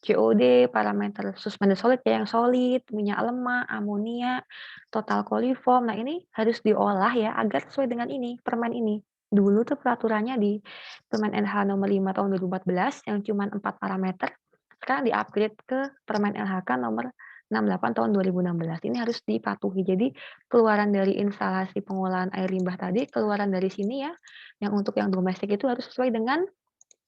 COD, parameter suspended solid ya yang solid, minyak lemak, amonia, total coliform. Nah, ini harus diolah ya agar sesuai dengan ini, permen ini. Dulu tuh peraturannya di Permen LH nomor 5 tahun 2014 yang cuma 4 parameter, sekarang di-upgrade ke Permen LHK nomor 68 tahun 2016. Ini harus dipatuhi. Jadi keluaran dari instalasi pengolahan air limbah tadi, keluaran dari sini ya, yang untuk yang domestik itu harus sesuai dengan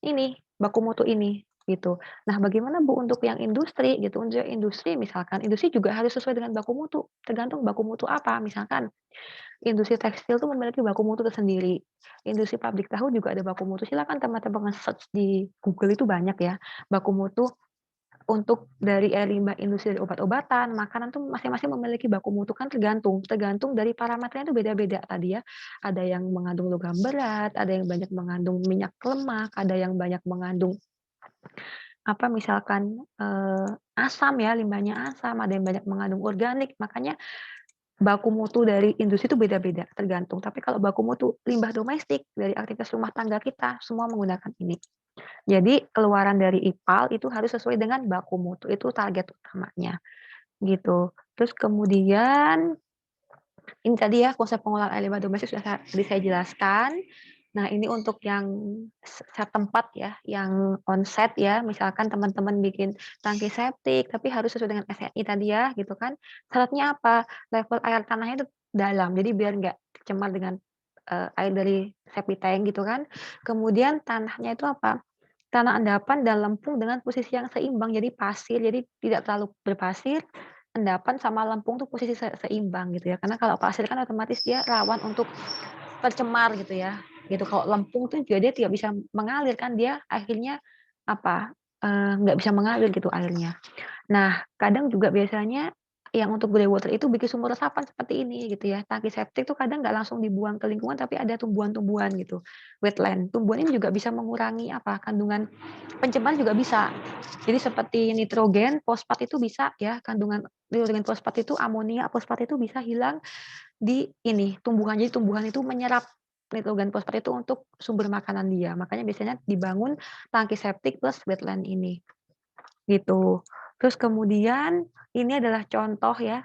ini, baku mutu ini, gitu. Nah, bagaimana Bu untuk yang industri gitu, untuk yang industri misalkan, industri juga harus sesuai dengan baku mutu, tergantung baku mutu apa, misalkan industri tekstil tuh memiliki baku mutu tersendiri, industri pabrik tahu juga ada baku mutu, silakan teman-teman nge-search di Google itu banyak ya, baku mutu untuk dari air limbah industri dari obat-obatan, makanan tuh masing-masing memiliki baku mutu kan tergantung tergantung dari parameternya itu beda-beda tadi ya. Ada yang mengandung logam berat, ada yang banyak mengandung minyak lemak, ada yang banyak mengandung apa misalkan, asam ya, limbahnya asam, ada yang banyak mengandung organik, makanya baku mutu dari industri itu beda-beda, tergantung. Tapi kalau baku mutu limbah domestik dari aktivitas rumah tangga kita, semua menggunakan ini. Jadi keluaran dari IPAL itu harus sesuai dengan baku mutu, itu target utamanya, gitu. Terus kemudian ini tadi ya konsep pengolahan air limbah domestik sudah tadi saya jelaskan. Nah, ini untuk yang setempat ya, yang onset ya, misalkan teman-teman bikin tangki septik, tapi harus sesuai dengan SNI tadi ya, gitu kan. Syaratnya apa? Level air tanahnya itu dalam, jadi biar nggak tercemar dengan, air dari septic tank gitu kan. Kemudian tanahnya itu apa? Tanah endapan dan lempung dengan posisi yang seimbang, jadi pasir, jadi tidak terlalu berpasir, endapan sama lempung tuh posisi seimbang gitu ya. Karena kalau pasir kan otomatis dia rawan untuk tercemar gitu ya, gitu. Kalau lempung tuh juga dia tidak bisa mengalir kan, dia akhirnya apa, nggak bisa mengalir gitu airnya. Nah, kadang juga biasanya yang untuk grey water itu bikin sumur resapan seperti ini gitu ya. Tangki septik tuh kadang nggak langsung dibuang ke lingkungan, tapi ada tumbuhan-tumbuhan gitu, wetland. Tumbuhan ini juga bisa mengurangi apa, kandungan pencemaran juga bisa. Jadi seperti nitrogen, fosfat itu bisa ya, kandungan nitrogen fosfat itu, amonia, fosfat itu bisa hilang di ini, tumbuhan. Jadi tumbuhan itu menyerap nitrogen fosfat itu untuk sumber makanan dia. Makanya biasanya dibangun tangki septik plus wetland ini. Gitu. Terus kemudian ini adalah contoh ya,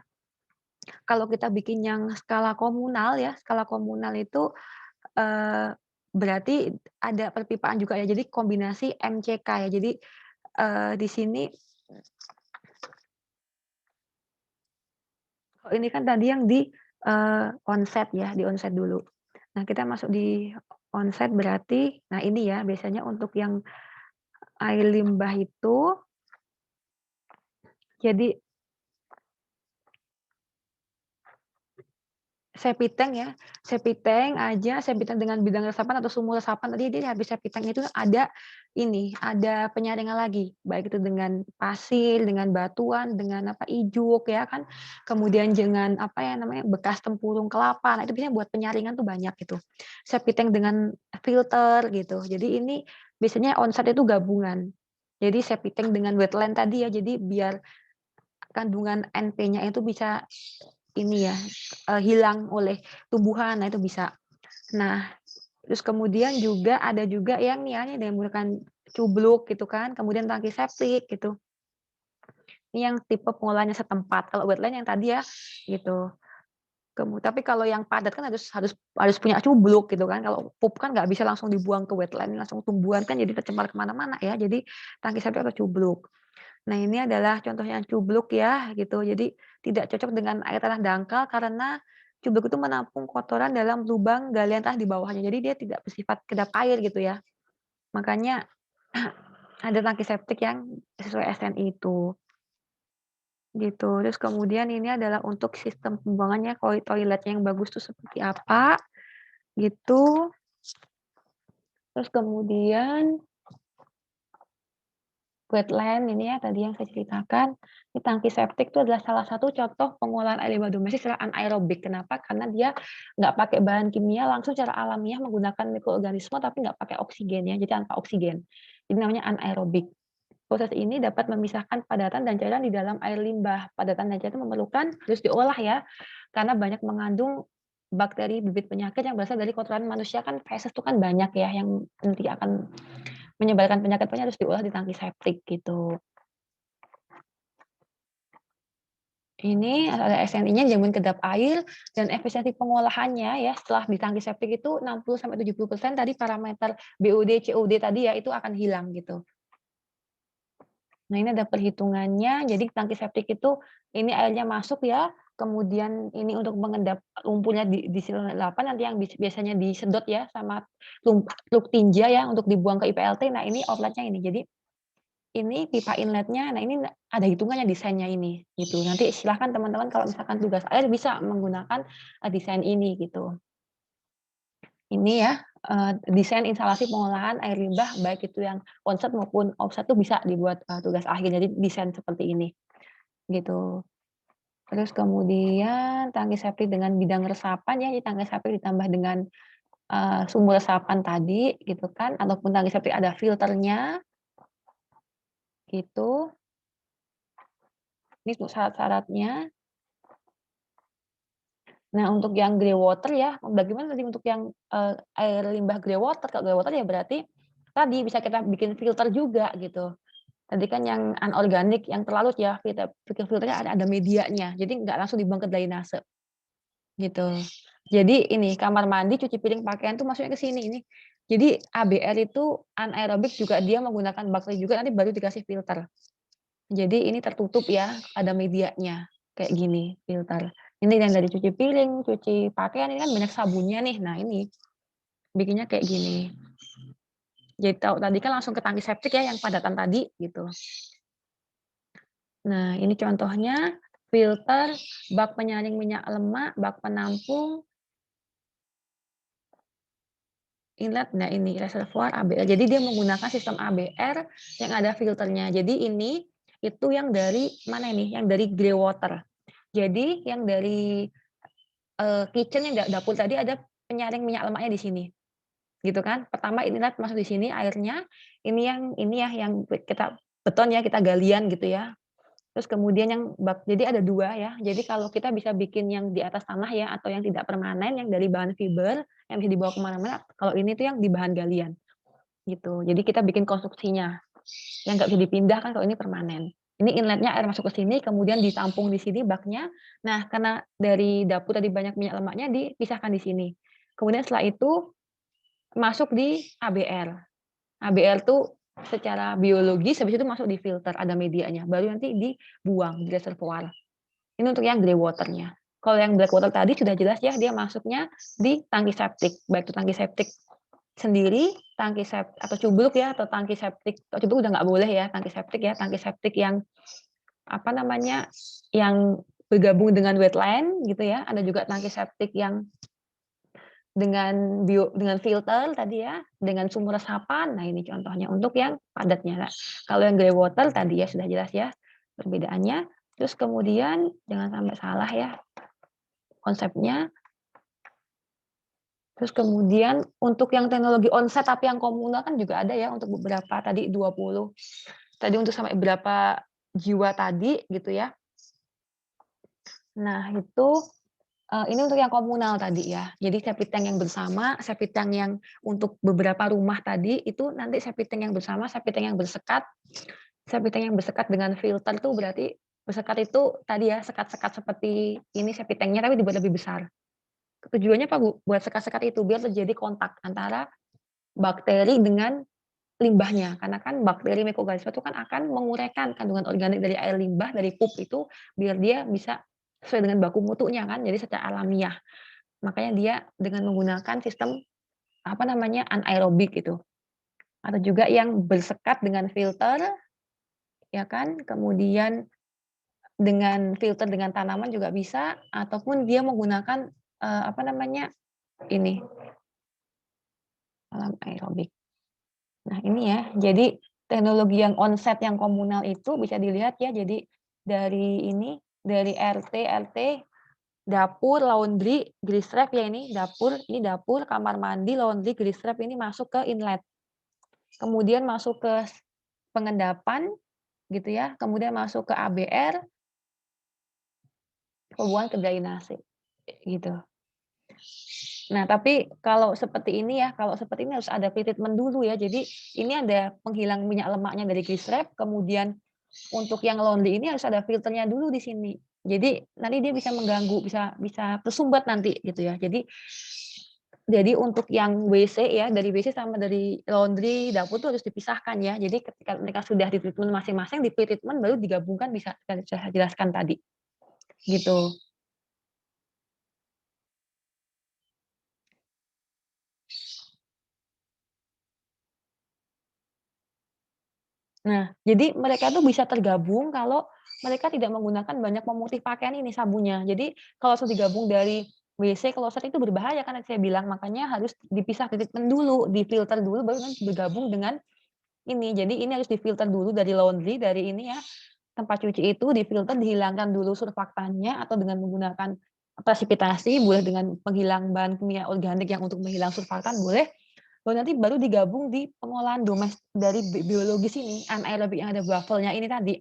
kalau kita bikin yang skala komunal ya, skala komunal itu, eee, berarti ada perpipaan juga ya, jadi kombinasi MCK ya. Jadi, di sini oh ini kan tadi yang di, onset ya, di onset dulu. Nah kita masuk di onset berarti nah ini ya biasanya untuk yang air limbah itu jadi septic tank ya, septic tank aja, septic tank dengan bidang resapan atau sumur resapan tadi dia habis septic tank itu ada ini, ada penyaringan lagi, baik itu dengan pasir, dengan batuan, dengan apa, ijuk ya kan, kemudian dengan apa ya namanya, bekas tempurung kelapa, nah itu biasanya buat penyaringan tuh banyak gitu. Septic tank dengan filter gitu, jadi ini biasanya onsite itu gabungan. Jadi septic tank dengan wetland tadi ya, jadi biar kandungan NP-nya itu bisa ini ya, hilang oleh tumbuhan, nah itu bisa. Nah, Terus kemudian juga ada juga yang ya ini dengan menggunakan cubluk gitu kan, kemudian tangki septik gitu. Ini yang tipe pengolahannya setempat. Kalau wetland yang tadi ya gitu. Tapi kalau yang padat kan harus harus harus punya cubluk gitu kan. Kalau pup kan nggak bisa langsung dibuang ke wetland, langsung tumbuhan kan jadi tercemar kemana-mana ya. Jadi tangki septik atau cubluk. Nah ini adalah contohnya cubluk ya gitu. Jadi tidak cocok dengan air tanah dangkal karena cubluk itu menampung kotoran dalam lubang galian tanah di bawahnya. Jadi dia tidak bersifat kedap air gitu ya. Makanya ada tangki septik yang sesuai SNI itu. Gitu. Terus kemudian ini adalah untuk sistem pembuangannya, kalau toiletnya yang bagus tuh seperti apa, gitu. Terus kemudian wetland ini ya tadi yang saya ceritakan, di tangki septik itu adalah salah satu contoh pengolahan air limbah domestik secara anaerobik. Kenapa? Karena dia nggak pakai bahan kimia, langsung secara alamiah menggunakan mikroorganisme tapi nggak pakai oksigen ya, jadi tanpa oksigen. Jadi namanya anaerobik. Proses ini dapat memisahkan padatan dan cairan di dalam air limbah. Padatan dan cairan itu memerlukan harus diolah ya, karena banyak mengandung bakteri, bibit penyakit yang berasal dari kotoran manusia kan feses itu kan banyak ya yang nanti akan menyebarkan penyakit-penyakit harus diolah di tangki septik gitu. Ini ada SNI-nya jamin kedap air dan efisiensi pengolahannya ya setelah di tangki septik itu 60-70% tadi parameter BOD, COD tadi ya itu akan hilang gitu. Nah, ini ada perhitungannya. Jadi tangki septik itu ini airnya masuk ya, kemudian ini untuk mengendap lumpurnya di saluran 8 nanti yang biasanya disedot ya sama truk tinja ya untuk dibuang ke IPLT. Nah, ini outlet-nya ini. Jadi ini pipa inletnya, nah ini ada hitungannya desainnya ini gitu. Nanti silahkan teman-teman kalau misalkan tugas akhir bisa menggunakan desain ini gitu. Ini ya, desain instalasi pengolahan air limbah baik itu yang on-site maupun off-site itu bisa dibuat, tugas akhir. Jadi desain seperti ini, gitu. Terus kemudian tangki septik dengan bidang resapan ya, jadi tangki septik ditambah dengan, sumur resapan tadi gitu kan, ataupun tangki septik ada filternya, gitu. Ini untuk syarat-syaratnya. Nah, untuk yang grey water ya, bagaimana tadi untuk yang, air limbah grey water? Kalau grey water ya berarti tadi bisa kita bikin filter juga gitu. Tadi kan yang anorganik, yang terlarut ya, kita bikin filternya ada medianya, jadi nggak langsung dibuang ke drainase, gitu. Jadi ini, kamar mandi, cuci piring, pakaian tuh masuknya ke sini ini. Jadi ABR itu anaerobik juga dia menggunakan bakteri juga, nanti baru dikasih filter. Jadi ini tertutup ya, ada medianya, kayak gini filter. Ini yang dari cuci piring, cuci pakaian, ini kan banyak sabunnya nih. Nah ini, bikinnya kayak gini. Jadi tahu tadi kan langsung ke tangki septik ya, yang padatan tadi gitu. Nah ini contohnya, filter, bak penyaring minyak lemak, bak penampung, inlet, nah ini reservoir ABR. Jadi dia menggunakan sistem ABR yang ada filternya. Jadi ini, itu yang dari mana ini? Yang dari grey water. Jadi yang dari kitchen yang dapur tadi ada penyaring minyak lemaknya di sini, gitu kan. Pertama inlet masuk di sini airnya, ini ya yang kita beton ya, kita galian gitu ya. Terus kemudian yang bak jadi ada 2 ya. Jadi kalau kita bisa bikin yang di atas tanah ya, atau yang tidak permanen, yang dari bahan fiber, yang bisa dibawa ke mana-mana, kalau ini tuh yang di bahan galian, gitu. Jadi kita bikin konstruksinya, yang nggak bisa dipindah kan kalau ini permanen. Ini inletnya air masuk ke sini, kemudian ditampung di sini baknya. Nah, karena dari dapur tadi banyak minyak lemaknya dipisahkan di sini. Kemudian setelah itu masuk di ABR. ABR tuh secara biologis habis itu masuk di filter, ada medianya, baru nanti dibuang di reservoir. Ini untuk yang grey water-nya. Kalau yang black water tadi sudah jelas ya, dia masuknya di tangki septik, baik itu tangki septik sendiri, tangki septik atau cubluk ya, atau tangki septik, kalau cubluk udah nggak boleh ya, tangki septik yang apa namanya, yang bergabung dengan wetland gitu ya, ada juga tangki septik yang dengan filter tadi ya, dengan sumur resapan. Nah, ini contohnya untuk yang padatnya. Nah, kalau yang grey water tadi ya sudah jelas ya perbedaannya. Terus kemudian jangan sampai salah ya konsepnya. Terus kemudian untuk yang teknologi onset tapi yang komunal kan juga ada ya untuk beberapa tadi 20. Tadi untuk sampai berapa jiwa tadi gitu ya. Nah, itu Ini untuk yang komunal tadi ya. Jadi septic tank yang bersama, septic tank yang untuk beberapa rumah tadi, itu nanti septic tank yang bersama, septic tank yang bersekat. Septic tank yang bersekat dengan filter tuh berarti bersekat itu tadi ya, sekat-sekat seperti ini septic tank-nya tapi dibuat lebih besar. Tujuannya apa Bu? Buat sekat-sekat itu, biar terjadi kontak antara bakteri dengan limbahnya. Karena kan bakteri microorganisme itu kan akan menguraikan kandungan organik dari air limbah, dari pup itu, biar dia bisa sesuai dengan baku mutunya kan, jadi secara alamiah. Makanya dia dengan menggunakan sistem, apa namanya, anaerobik gitu. Atau juga yang bersekat dengan filter, ya kan, kemudian dengan filter dengan tanaman juga bisa, ataupun dia menggunakan, apa namanya, ini, alam aerobik. Nah ini ya, jadi teknologi yang onset yang komunal itu bisa dilihat ya, jadi dari ini, dari RT, dapur, laundry, grease trap ya ini dapur, kamar mandi, laundry, grease trap ini masuk ke inlet. Kemudian masuk ke pengendapan gitu ya, kemudian masuk ke ABR, hubungan ke drainase, gitu. Nah, tapi kalau seperti ini ya, kalau seperti ini harus ada pretreatment dulu ya. Jadi ini ada penghilang minyak lemaknya dari grease trap, kemudian untuk yang laundry ini harus ada filternya dulu di sini. Jadi nanti dia bisa mengganggu, bisa bisa tersumbat nanti gitu ya. Jadi untuk yang WC ya, dari WC sama dari laundry, dapur tuh harus dipisahkan ya. Jadi ketika mereka sudah di treatment masing-masing, di pretreatment baru digabungkan bisa saya jelaskan tadi, gitu. Nah, jadi mereka tuh bisa tergabung kalau mereka tidak menggunakan banyak memutih pakaian ini sabunnya. Jadi kalau sudah digabung dari WC, kloset itu berbahaya kan saya bilang, makanya harus dipisah treatment dulu, difilter dulu baru nanti bergabung dengan ini. Jadi ini harus difilter dulu dari laundry, dari ini ya, tempat cuci itu difilter, dihilangkan dulu surfaktannya atau dengan menggunakan presipitasi, boleh dengan penghilang bahan kimia organik yang untuk menghilang surfaktan boleh. Nanti baru digabung di pengolahan dari biologis ini, anaerobik yang ada wafelnya ini tadi.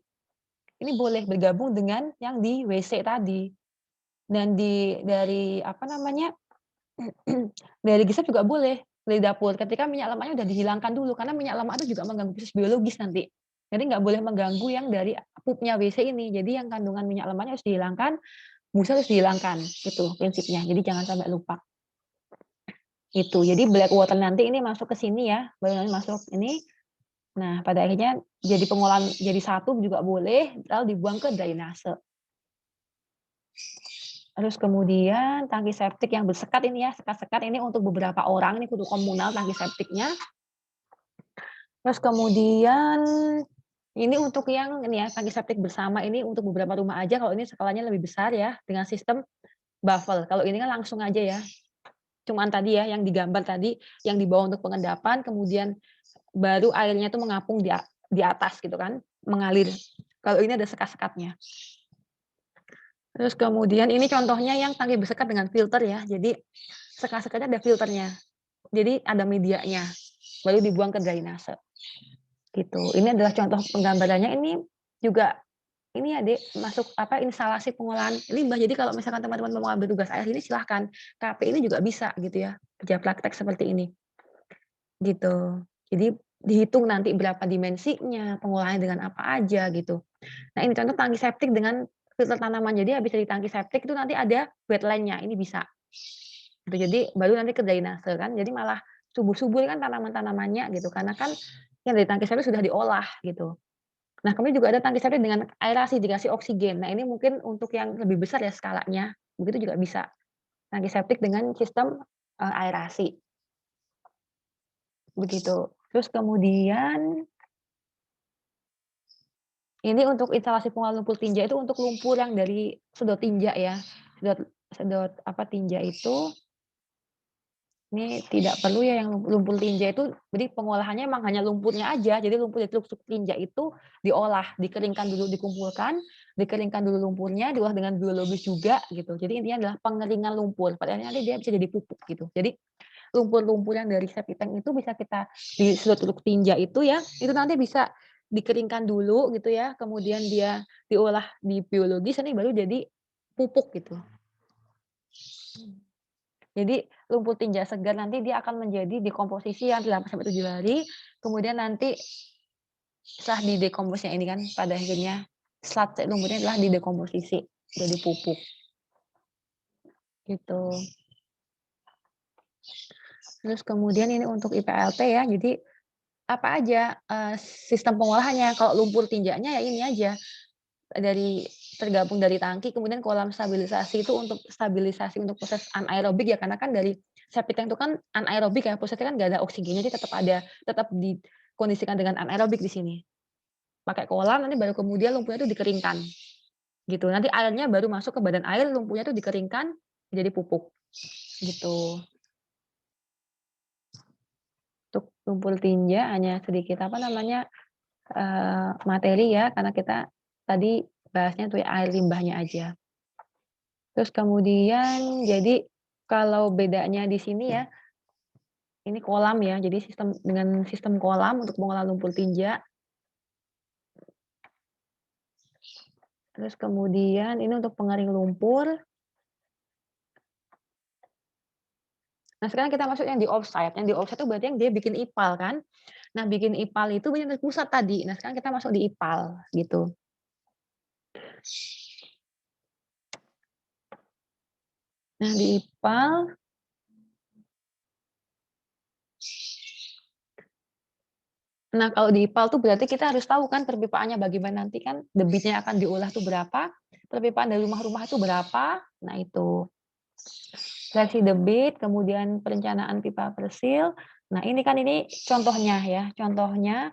Ini boleh bergabung dengan yang di WC tadi. Dan dari apa namanya, dari gisep juga boleh, dari dapur. Ketika minyak lemaknya udah dihilangkan dulu, karena minyak lemak itu juga mengganggu proses biologis nanti. Jadi nggak boleh mengganggu yang dari pupnya WC ini. Jadi yang kandungan minyak lemaknya harus dihilangkan, busa harus dihilangkan, itu prinsipnya. Jadi jangan sampai lupa. Itu. Jadi black water nanti ini masuk ke sini ya, baru nanti masuk ini. Nah, pada akhirnya jadi pengolahan jadi satu juga boleh, lalu dibuang ke drainase. Terus kemudian tangki septik yang bersekat ini ya, sekat-sekat ini untuk beberapa orang, ini kudu komunal tangki septiknya. Terus kemudian ini untuk yang ini ya, tangki septik bersama ini untuk beberapa rumah aja, kalau ini skalanya lebih besar ya, dengan sistem baffle. Kalau ini kan langsung aja ya, cuman tadi ya yang digambar tadi, yang dibawa untuk pengendapan, kemudian baru airnya itu mengapung di atas gitu kan, mengalir. Kalau ini ada sekat-sekatnya. Terus kemudian ini contohnya yang tangki bersekat dengan filter ya. Jadi sekat-sekatnya ada filternya. Jadi ada medianya. Baru dibuang ke drainase. Gitu. Ini adalah contoh penggambarannya. Ini juga ini ya Dek, masuk apa instalasi pengolahan limbah. Jadi kalau misalkan teman-teman mau ambil tugas air ini silahkan. KP ini juga bisa gitu ya. Kerja praktek seperti ini. Gitu. Jadi dihitung nanti berapa dimensinya, pengolahannya dengan apa aja gitu. Nah ini contoh tangki septik dengan filter tanaman. Jadi habis dari tangki septik itu nanti ada wetland-nya, ini bisa. Gitu. Jadi baru nanti ke drainase kan. Jadi malah subur-subur kan tanaman-tanamannya gitu. Karena kan yang dari tangki septik sudah diolah gitu. Nah kemudian juga ada tangki septik dengan aerasi, dikasih oksigen. Nah ini mungkin untuk yang lebih besar ya skalanya. Begitu juga bisa. Tangki septik dengan sistem aerasi. Begitu. Terus kemudian ini untuk instalasi pengolahan lumpur tinja itu untuk lumpur yang dari sedot tinja ya. Sedot sedot apa tinja itu ini tidak perlu ya yang lumpur tinja itu jadi pengolahannya emang hanya lumpurnya aja. Jadi lumpur dari tusuk tinja itu diolah, dikeringkan dulu, dikumpulkan, dikeringkan dulu lumpurnya, diolah dengan biologis juga gitu. Jadi intinya adalah pengeringan lumpur. Padahal nanti dia bisa jadi pupuk gitu. Jadi lumpur-lumpur yang dari septic tank itu bisa kita di sedot tinja itu ya, itu nanti bisa dikeringkan dulu gitu ya, kemudian dia diolah di biologis nanti baru jadi pupuk gitu. Jadi lumpur tinja segar nanti dia akan menjadi dekomposisi yang 8 sampai 7 hari, kemudian nanti setelah didekomposisinya ini kan pada akhirnya lumpurnya adalah didekomposisi jadi pupuk, gitu. Terus kemudian ini untuk IPLT ya, jadi apa aja, sistem pengolahannya, kalau lumpur tinjanya ya ini aja, tergabung dari tangki, kemudian kolam stabilisasi itu untuk stabilisasi untuk proses anaerobik ya, karena kan dari septic tank itu kan anaerobik ya, prosesnya kan nggak ada oksigennya, jadi tetap dikondisikan dengan anaerobik di sini. Pakai kolam, nanti baru kemudian lumpurnya itu dikeringkan, gitu. Nanti airnya baru masuk ke badan air, lumpurnya itu dikeringkan jadi pupuk, gitu. Untuk lumpur tinja hanya sedikit, apa namanya, materi ya, karena kita tadi bahasnya tuh ya air limbahnya aja. Terus kemudian jadi kalau bedanya di sini ya, ini kolam ya, jadi dengan sistem kolam untuk mengolah lumpur tinja. Terus kemudian ini untuk pengering lumpur. Nah, sekarang kita masuk yang di offsite. Yang di offsite itu berarti yang dia bikin IPAL kan. Nah, bikin IPAL itu benar pusat tadi. Nah, sekarang kita masuk di IPAL gitu. Nah, di IPAL kalau di IPAL tuh berarti kita harus tahu kan perpipaannya bagaimana, nanti kan debitnya akan diolah tuh berapa, perpipaan dari rumah-rumah itu berapa. Nah, itu. Seleksi debit, kemudian perencanaan pipa persil. Nah, ini contohnya ya, contohnya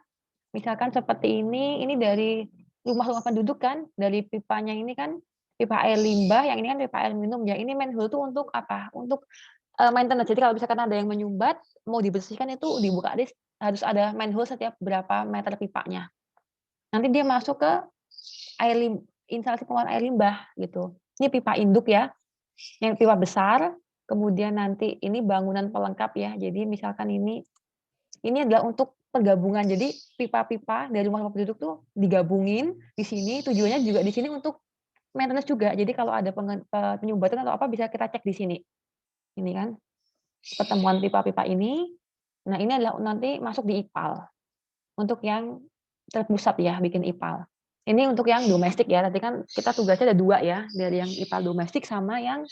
misalkan seperti ini dari rumah-rumah penduduk kan, dari pipanya ini kan pipa air limbah, yang ini kan pipa air minum ya. Ini manhole tuh untuk apa? Untuk maintenance. Jadi kalau misalkan ada yang menyumbat, mau dibersihkan itu dibuka harus ada manhole setiap berapa meter pipanya. Nanti dia masuk ke instalasi pengelolaan air limbah gitu. Ini pipa induk ya, yang pipa besar, kemudian nanti ini bangunan pelengkap ya. Jadi misalkan ini adalah untuk pergabungan. Jadi pipa-pipa dari rumah penduduk tuh digabungin di sini, tujuannya juga di sini untuk maintenance juga. Jadi kalau ada penyumbatan atau apa bisa kita cek di sini. Ini kan pertemuan pipa-pipa ini. Nah, ini adalah nanti masuk di IPAL. Untuk yang terpusat ya, bikin IPAL. Ini untuk yang domestik ya. Tadi kan kita tugasnya ada 2 ya, dari yang IPAL domestik sama yang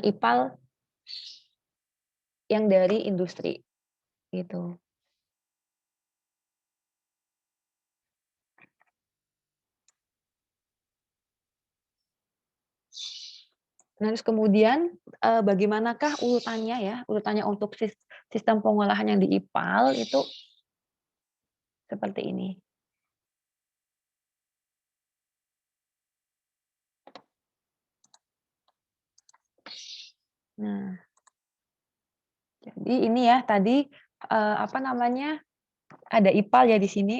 IPAL yang dari industri, gitu. Nah, terus kemudian, bagaimanakah urutannya ya, urutannya untuk sistem pengolahan yang di IPAL itu seperti ini. Nah, jadi ini ya tadi, apa namanya, ada IPAL ya di sini.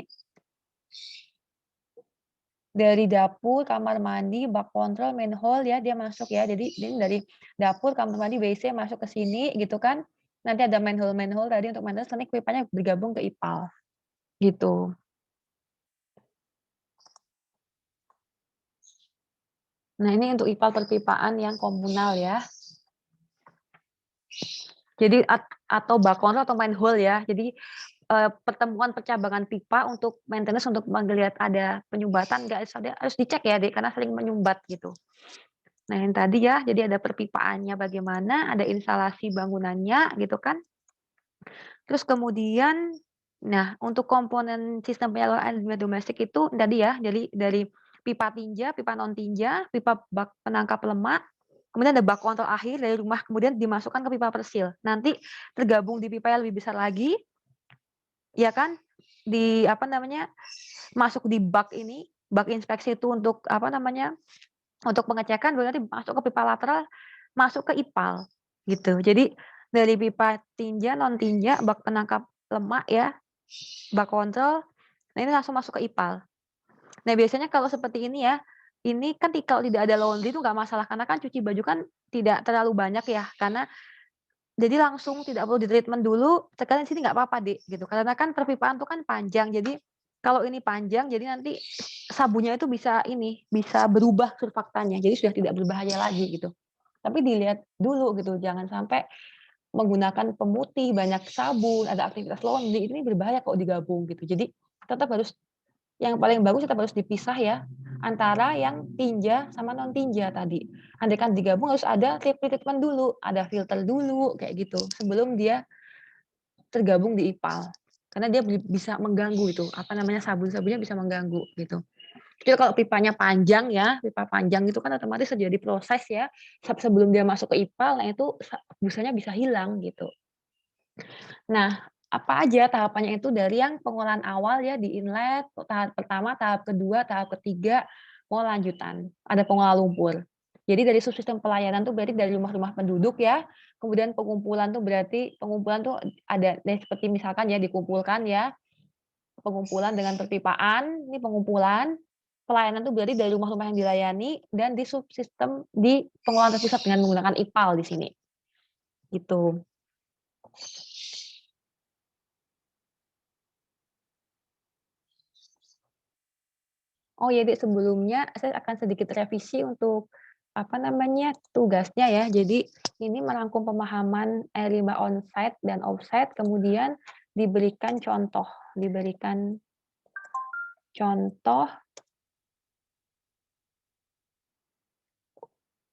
Dari dapur, kamar mandi, bak kontrol, manhole ya, dia masuk ya. Jadi ini dari dapur, kamar mandi, WC masuk ke sini gitu kan. Nanti ada manhole tadi untuk maintenance, nanti pipanya bergabung ke IPAL, gitu. Nah, ini untuk IPAL perpipaan yang komunal ya. Jadi atau bak kontrol atau manhole ya. Jadi pertemuan percabangan pipa untuk maintenance untuk melihat ada penyumbatan nggak, harus dicek ya, karena sering menyumbat gitu. Nah, yang tadi ya, jadi ada perpipaannya bagaimana, ada instalasi bangunannya gitu kan. Terus kemudian, nah untuk komponen sistem penyaluran air domestik itu tadi ya, jadi dari pipa tinja, pipa non tinja, pipa bak penangkap lemak, kemudian ada bak kontrol akhir dari rumah, kemudian dimasukkan ke pipa persil. Nanti tergabung di pipa yang lebih besar lagi, ya kan? Di apa namanya? Masuk di bak ini, bak inspeksi itu untuk apa namanya? Untuk pengecekan, baru nanti masuk ke pipa lateral, masuk ke IPAL gitu. Jadi dari pipa tinja, non tinja, bak penangkap lemak ya, bak kontrol, nah ini langsung masuk ke IPAL. Nah, biasanya kalau seperti ini ya, ini kan kalau tidak ada laundry itu nggak masalah, karena kan cuci baju kan tidak terlalu banyak ya, karena jadi langsung tidak perlu di-treatment dulu, sekalian sini nggak apa-apa, Dek, gitu. Karena kan perpipaan tuh kan panjang, jadi kalau ini panjang, jadi nanti sabunnya itu bisa berubah surfaktannya, jadi sudah tidak berbahaya lagi gitu. tapi dilihat dulu gitu, jangan sampai menggunakan pemutih, banyak sabun, ada aktivitas laundry, ini berbahaya kalau digabung gitu. Jadi tetap harus yang paling bagus tetap harus dipisah ya, antara yang tinja sama non tinja tadi. Andaikan digabung harus ada treatment dulu, ada filter dulu kayak gitu, sebelum dia tergabung di IPAL. Karena dia bisa mengganggu itu, apa namanya, sabun-sabunnya bisa mengganggu gitu. Jadi kalau pipanya panjang ya, pipa panjang itu kan otomatis terjadi proses ya, sebelum dia masuk ke IPAL, nah itu busanya bisa hilang gitu. Nah, apa aja tahapannya itu dari yang pengolahan awal ya di inlet, tahap pertama, tahap kedua, tahap ketiga, mau lanjutan. Ada pengolah lumpur. Jadi dari subsistem pelayanan tuh berarti dari rumah-rumah penduduk ya, kemudian pengumpulan tuh berarti pengumpulan tuh ada seperti misalkan ya dikumpulkan ya, pengumpulan dengan perpipaan, ini pengumpulan, pelayanan tuh berarti dari rumah-rumah yang dilayani dan di subsistem di pengolahan terpusat dengan menggunakan IPAL di sini, gitu. Oh ya, Dek, sebelumnya saya akan sedikit revisi untuk, apa namanya, tugasnya ya. Jadi ini merangkum pemahaman air limbah onsite dan offsite, kemudian diberikan contoh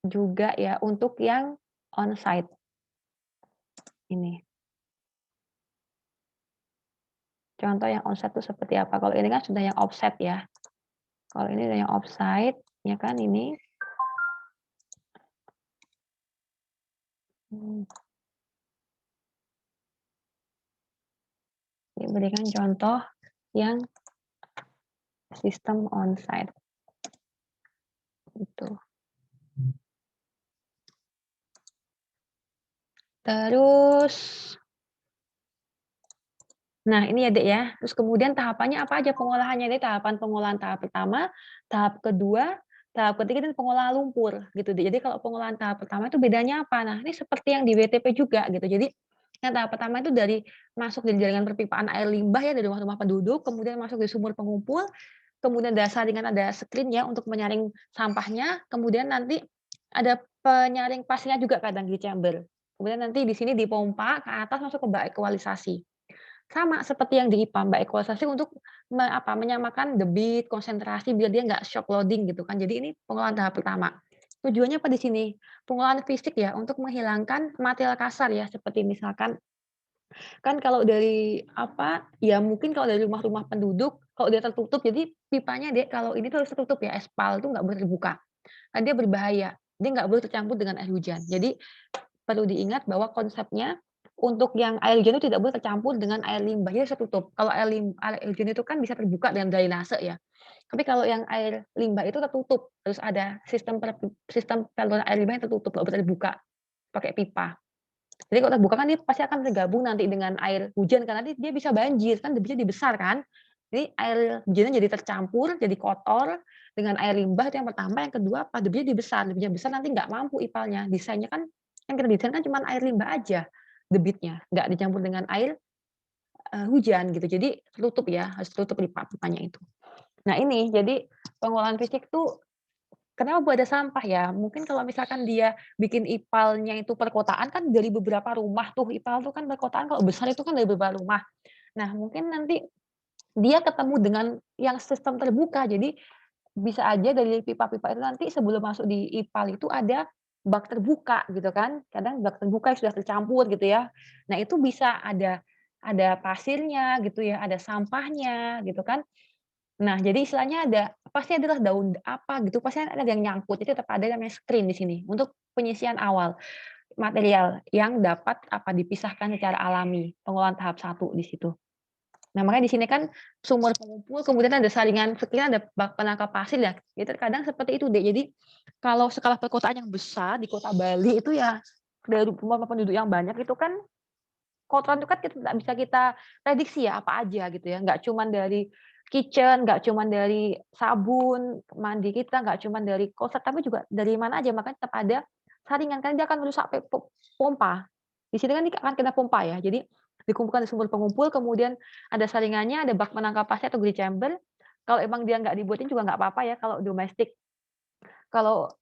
juga ya untuk yang onsite ini. Contoh yang onsite itu seperti apa, kalau ini kan sudah yang offset ya. Kalau ini udah yang offsite, ya kan ini. Hmm, diberikan contoh yang sistem onsite, itu. Terus nah ini ya, Dek, ya. Terus kemudian tahapannya apa aja pengolahannya, Dek? Tahapan pengolahan tahap pertama, tahap kedua, tahap ketiga, dan pengolahan lumpur gitu, Dek. Jadi kalau pengolahan tahap pertama itu bedanya apa? Nah, ini seperti yang di WTP juga gitu. Jadi yang tahap pertama itu dari masuk dari jaringan perpipaan air limbah ya dari rumah-rumah penduduk, kemudian masuk di sumur pengumpul, kemudian ada saringan, ada screen ya untuk menyaring sampahnya, kemudian nanti ada penyaring pasirnya juga kadang di chamber. Kemudian nanti di sini dipompa ke atas masuk ke bak ekualisasi. Sama seperti yang di IPA, Mbak, equalisasi untuk menyamakan debit, konsentrasi biar dia nggak shock loading gitu kan. Jadi ini pengolahan tahap pertama. Tujuannya apa di sini? Pengolahan fisik ya, untuk menghilangkan material kasar ya, seperti misalkan kan kalau dari ya mungkin kalau dari rumah-rumah penduduk, kalau dia tertutup jadi pipanya deh kalau ini tuh harus tertutup ya, aspal tuh nggak boleh terbuka. Kan dia berbahaya, dia nggak boleh tercampur dengan air hujan. Jadi perlu diingat bahwa konsepnya untuk yang air hujan itu tidak boleh tercampur dengan air limbah, jadi harus tertutup. Kalau air hujan itu kan bisa terbuka dengan drainase ya. Tapi kalau yang air limbah itu tertutup, harus ada sistem saluran air limbah yang tertutup, nggak boleh terbuka pakai pipa. Jadi kalau terbuka kan dia pasti akan tergabung nanti dengan air hujan kan, nanti dia bisa banjir, kan debitnya jadi besar kan. Jadi air hujannya jadi tercampur, jadi kotor dengan air limbah itu yang pertama, yang kedua apa, debitnya besar nanti nggak mampu IPAL-nya. Desainnya kan yang kita desain kan cuma air limbah aja debitnya, nggak dicampur dengan air, hujan gitu. Jadi tertutup ya, harus tertutup pipanya itu. Nah ini, jadi pengolahan fisik tuh kenapa ada sampah ya? Mungkin kalau misalkan dia bikin IPAL-nya itu perkotaan kan dari beberapa rumah tuh, IPAL tuh kan perkotaan kalau besar itu kan dari beberapa rumah. Nah mungkin nanti dia ketemu dengan yang sistem terbuka, jadi bisa aja dari pipa-pipa itu nanti sebelum masuk di IPAL itu ada bak terbuka gitu kan, kadang bak terbuka yang sudah tercampur gitu ya. Nah itu bisa ada pasirnya gitu ya, ada sampahnya gitu kan. Nah, jadi istilahnya pasti adalah daun apa gitu, pasti ada yang nyangkut, itu tetap ada namanya screen di sini, untuk penyisian awal, material yang dapat dipisahkan secara alami, pengolahan tahap satu di situ. Nah, makanya di sini kan sumur pengumpul, kemudian ada saringan screen, ada bak penangkap pasir ya, itu terkadang seperti itu deh. Jadi, kalau skala perkotaan yang besar di kota Bali itu ya, dari rumah penduduk yang banyak itu kan kotoran itu kan nggak bisa kita prediksi ya apa aja gitu ya, nggak cuman dari kitchen, nggak cuman dari sabun mandi kita, nggak cuman dari kloset, tapi juga dari mana aja, makanya tetap ada saringan, kan dia akan merusak pompa. Di sini kan akan kena pompa ya, jadi dikumpulkan di sumur pengumpul, kemudian ada saringannya, ada bak penangkap pasir atau grease chamber. Kalau emang dia nggak dibuatin juga nggak apa-apa ya kalau domestik. Kalau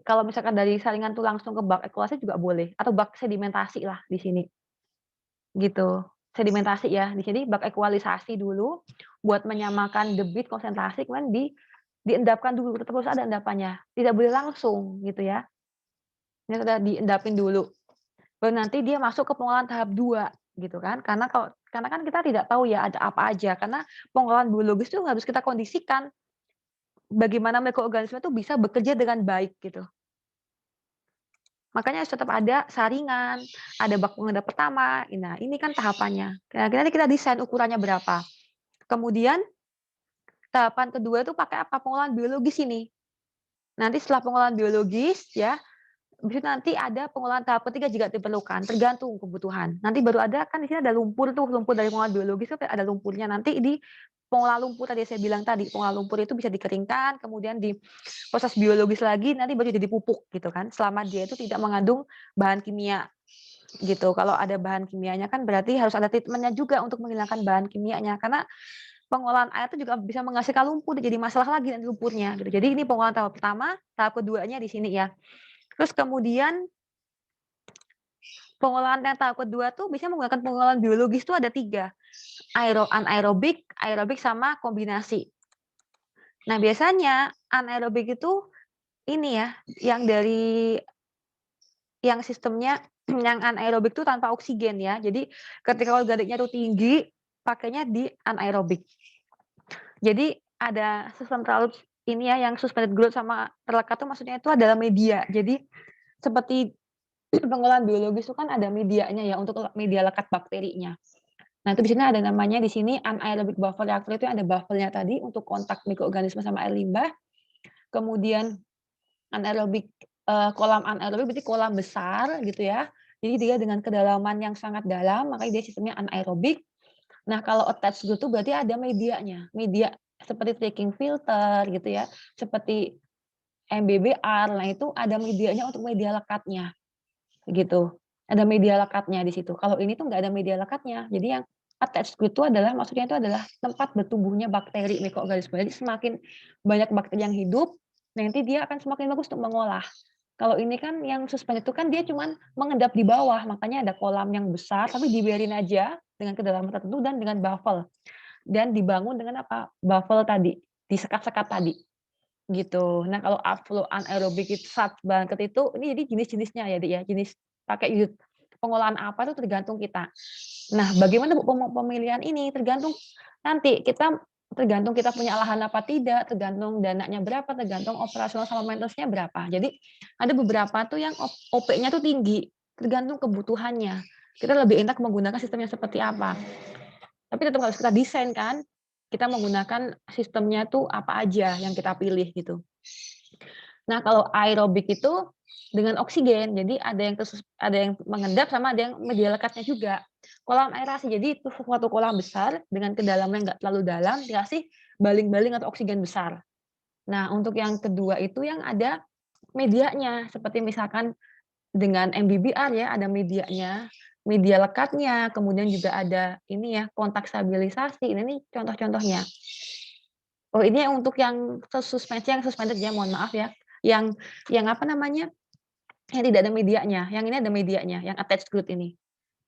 kalau misalkan dari saringan tuh langsung ke bak evakuasi juga boleh, atau bak sedimentasi lah di sini, gitu. Sedimentasi ya, di sini bak ekualisasi dulu, buat menyamakan debit, konsentrasi, kemudian diendapkan dulu, tetap harus ada endapannya, tidak boleh langsung gitu ya. Ini udah diendapin dulu, baru nanti dia masuk ke pengolahan tahap 2 gitu kan. Karena kan kita tidak tahu ya ada apa aja, karena pengolahan biologis itu harus kita kondisikan, bagaimana mikroorganisme itu bisa bekerja dengan baik gitu. Makanya harus tetap ada saringan, ada bak pengendap pertama. Nah, ini kan tahapannya. Nah, nanti kita desain ukurannya berapa. Kemudian tahapan kedua itu pakai apa? Pengolahan biologis ini. Nanti setelah pengolahan biologis ya, habis itu nanti ada pengolahan tahap ketiga jika diperlukan, tergantung kebutuhan. Nanti baru ada kan di sini ada lumpur tuh, lumpur dari pengolahan biologis itu ada lumpurnya. Nanti di pengolahan lumpur tadi saya bilang tadi, pengolahan lumpur itu bisa dikeringkan, kemudian diproses biologis lagi, nanti baru jadi pupuk gitu kan. Selama dia itu tidak mengandung bahan kimia gitu. Kalau ada bahan kimianya kan berarti harus ada treatment-nya juga untuk menghilangkan bahan kimianya. Karena pengolahan air itu juga bisa menghasilkan lumpur, jadi masalah lagi nanti lumpurnya gitu. Jadi ini pengolahan tahap pertama, tahap keduanya di sini ya. Terus kemudian pengolahan yang tahap kedua tuh biasanya menggunakan pengolahan biologis tuh ada 3, anaerobik, aerobik, sama kombinasi. Nah, biasanya anaerobik itu ini ya, yang sistemnya yang anaerobik itu tanpa oksigen ya. Jadi ketika organiknya itu tinggi, pakainya di anaerobik. Jadi ada sistem terlalu ini ya, yang suspended growth sama terlekat itu maksudnya itu adalah media. Jadi seperti pengolahan biologis itu kan ada medianya ya, untuk media lekat bakterinya. Nah, itu di sini ada namanya di sini anaerobic buffer reactor, itu ada buffernya tadi untuk kontak mikroorganisme sama air limbah. Kemudian anaerobik, kolam anaerobik berarti kolam besar gitu ya. Jadi dia dengan kedalaman yang sangat dalam, makanya dia sistemnya anaerobik. Nah, kalau attached gitu berarti ada medianya, media seperti tracking filter gitu ya, seperti MBBR, nah itu ada medianya untuk media lekatnya. Gitu. Ada media lekatnya di situ. Kalau ini tuh nggak ada media lekatnya. Jadi yang attached itu adalah maksudnya itu adalah tempat bertumbuhnya bakteri mikroorganisme. Jadi semakin banyak bakteri yang hidup, nanti dia akan semakin bagus untuk mengolah. Kalau ini kan yang suspend itu kan dia cuman mengendap di bawah, makanya ada kolam yang besar tapi dibiarin aja dengan kedalaman tertentu dan dengan baffle. Dan dibangun dengan apa? Baffle tadi, disekat-sekat tadi. Gitu. Nah, kalau upflow anaerobik itu banget itu, ini jadi jenis-jenisnya ya, Dik, ya, jenis pakai pengolahan apa itu tergantung kita. Nah, bagaimana Bu pemilihan ini? Tergantung kita punya lahan apa tidak, tergantung dananya berapa, tergantung operasional sama maintenance-nya berapa. Jadi ada beberapa tuh yang OP-nya tuh tinggi, tergantung kebutuhannya. Kita lebih enak menggunakan sistem yang seperti apa. Tapi tetap harus kita desain kan, kita menggunakan sistemnya tuh apa aja yang kita pilih gitu. Nah, kalau aerobik itu dengan oksigen, jadi ada yang mengendap sama ada yang media lekatnya juga. Kolam aerasi, jadi itu suatu kolam besar dengan kedalaman yang nggak terlalu dalam, dikasih baling-baling atau oksigen besar. Nah, untuk yang kedua itu yang ada medianya, seperti misalkan dengan MBBR ya, ada medianya, media lekatnya, kemudian juga ada ini ya, kontak stabilisasi. Ini contoh-contohnya. Oh, ini untuk yang suspensi, yang suspended ya, mohon maaf ya. Yang apa namanya, yang tidak ada medianya, yang ini ada medianya, yang attached group ini.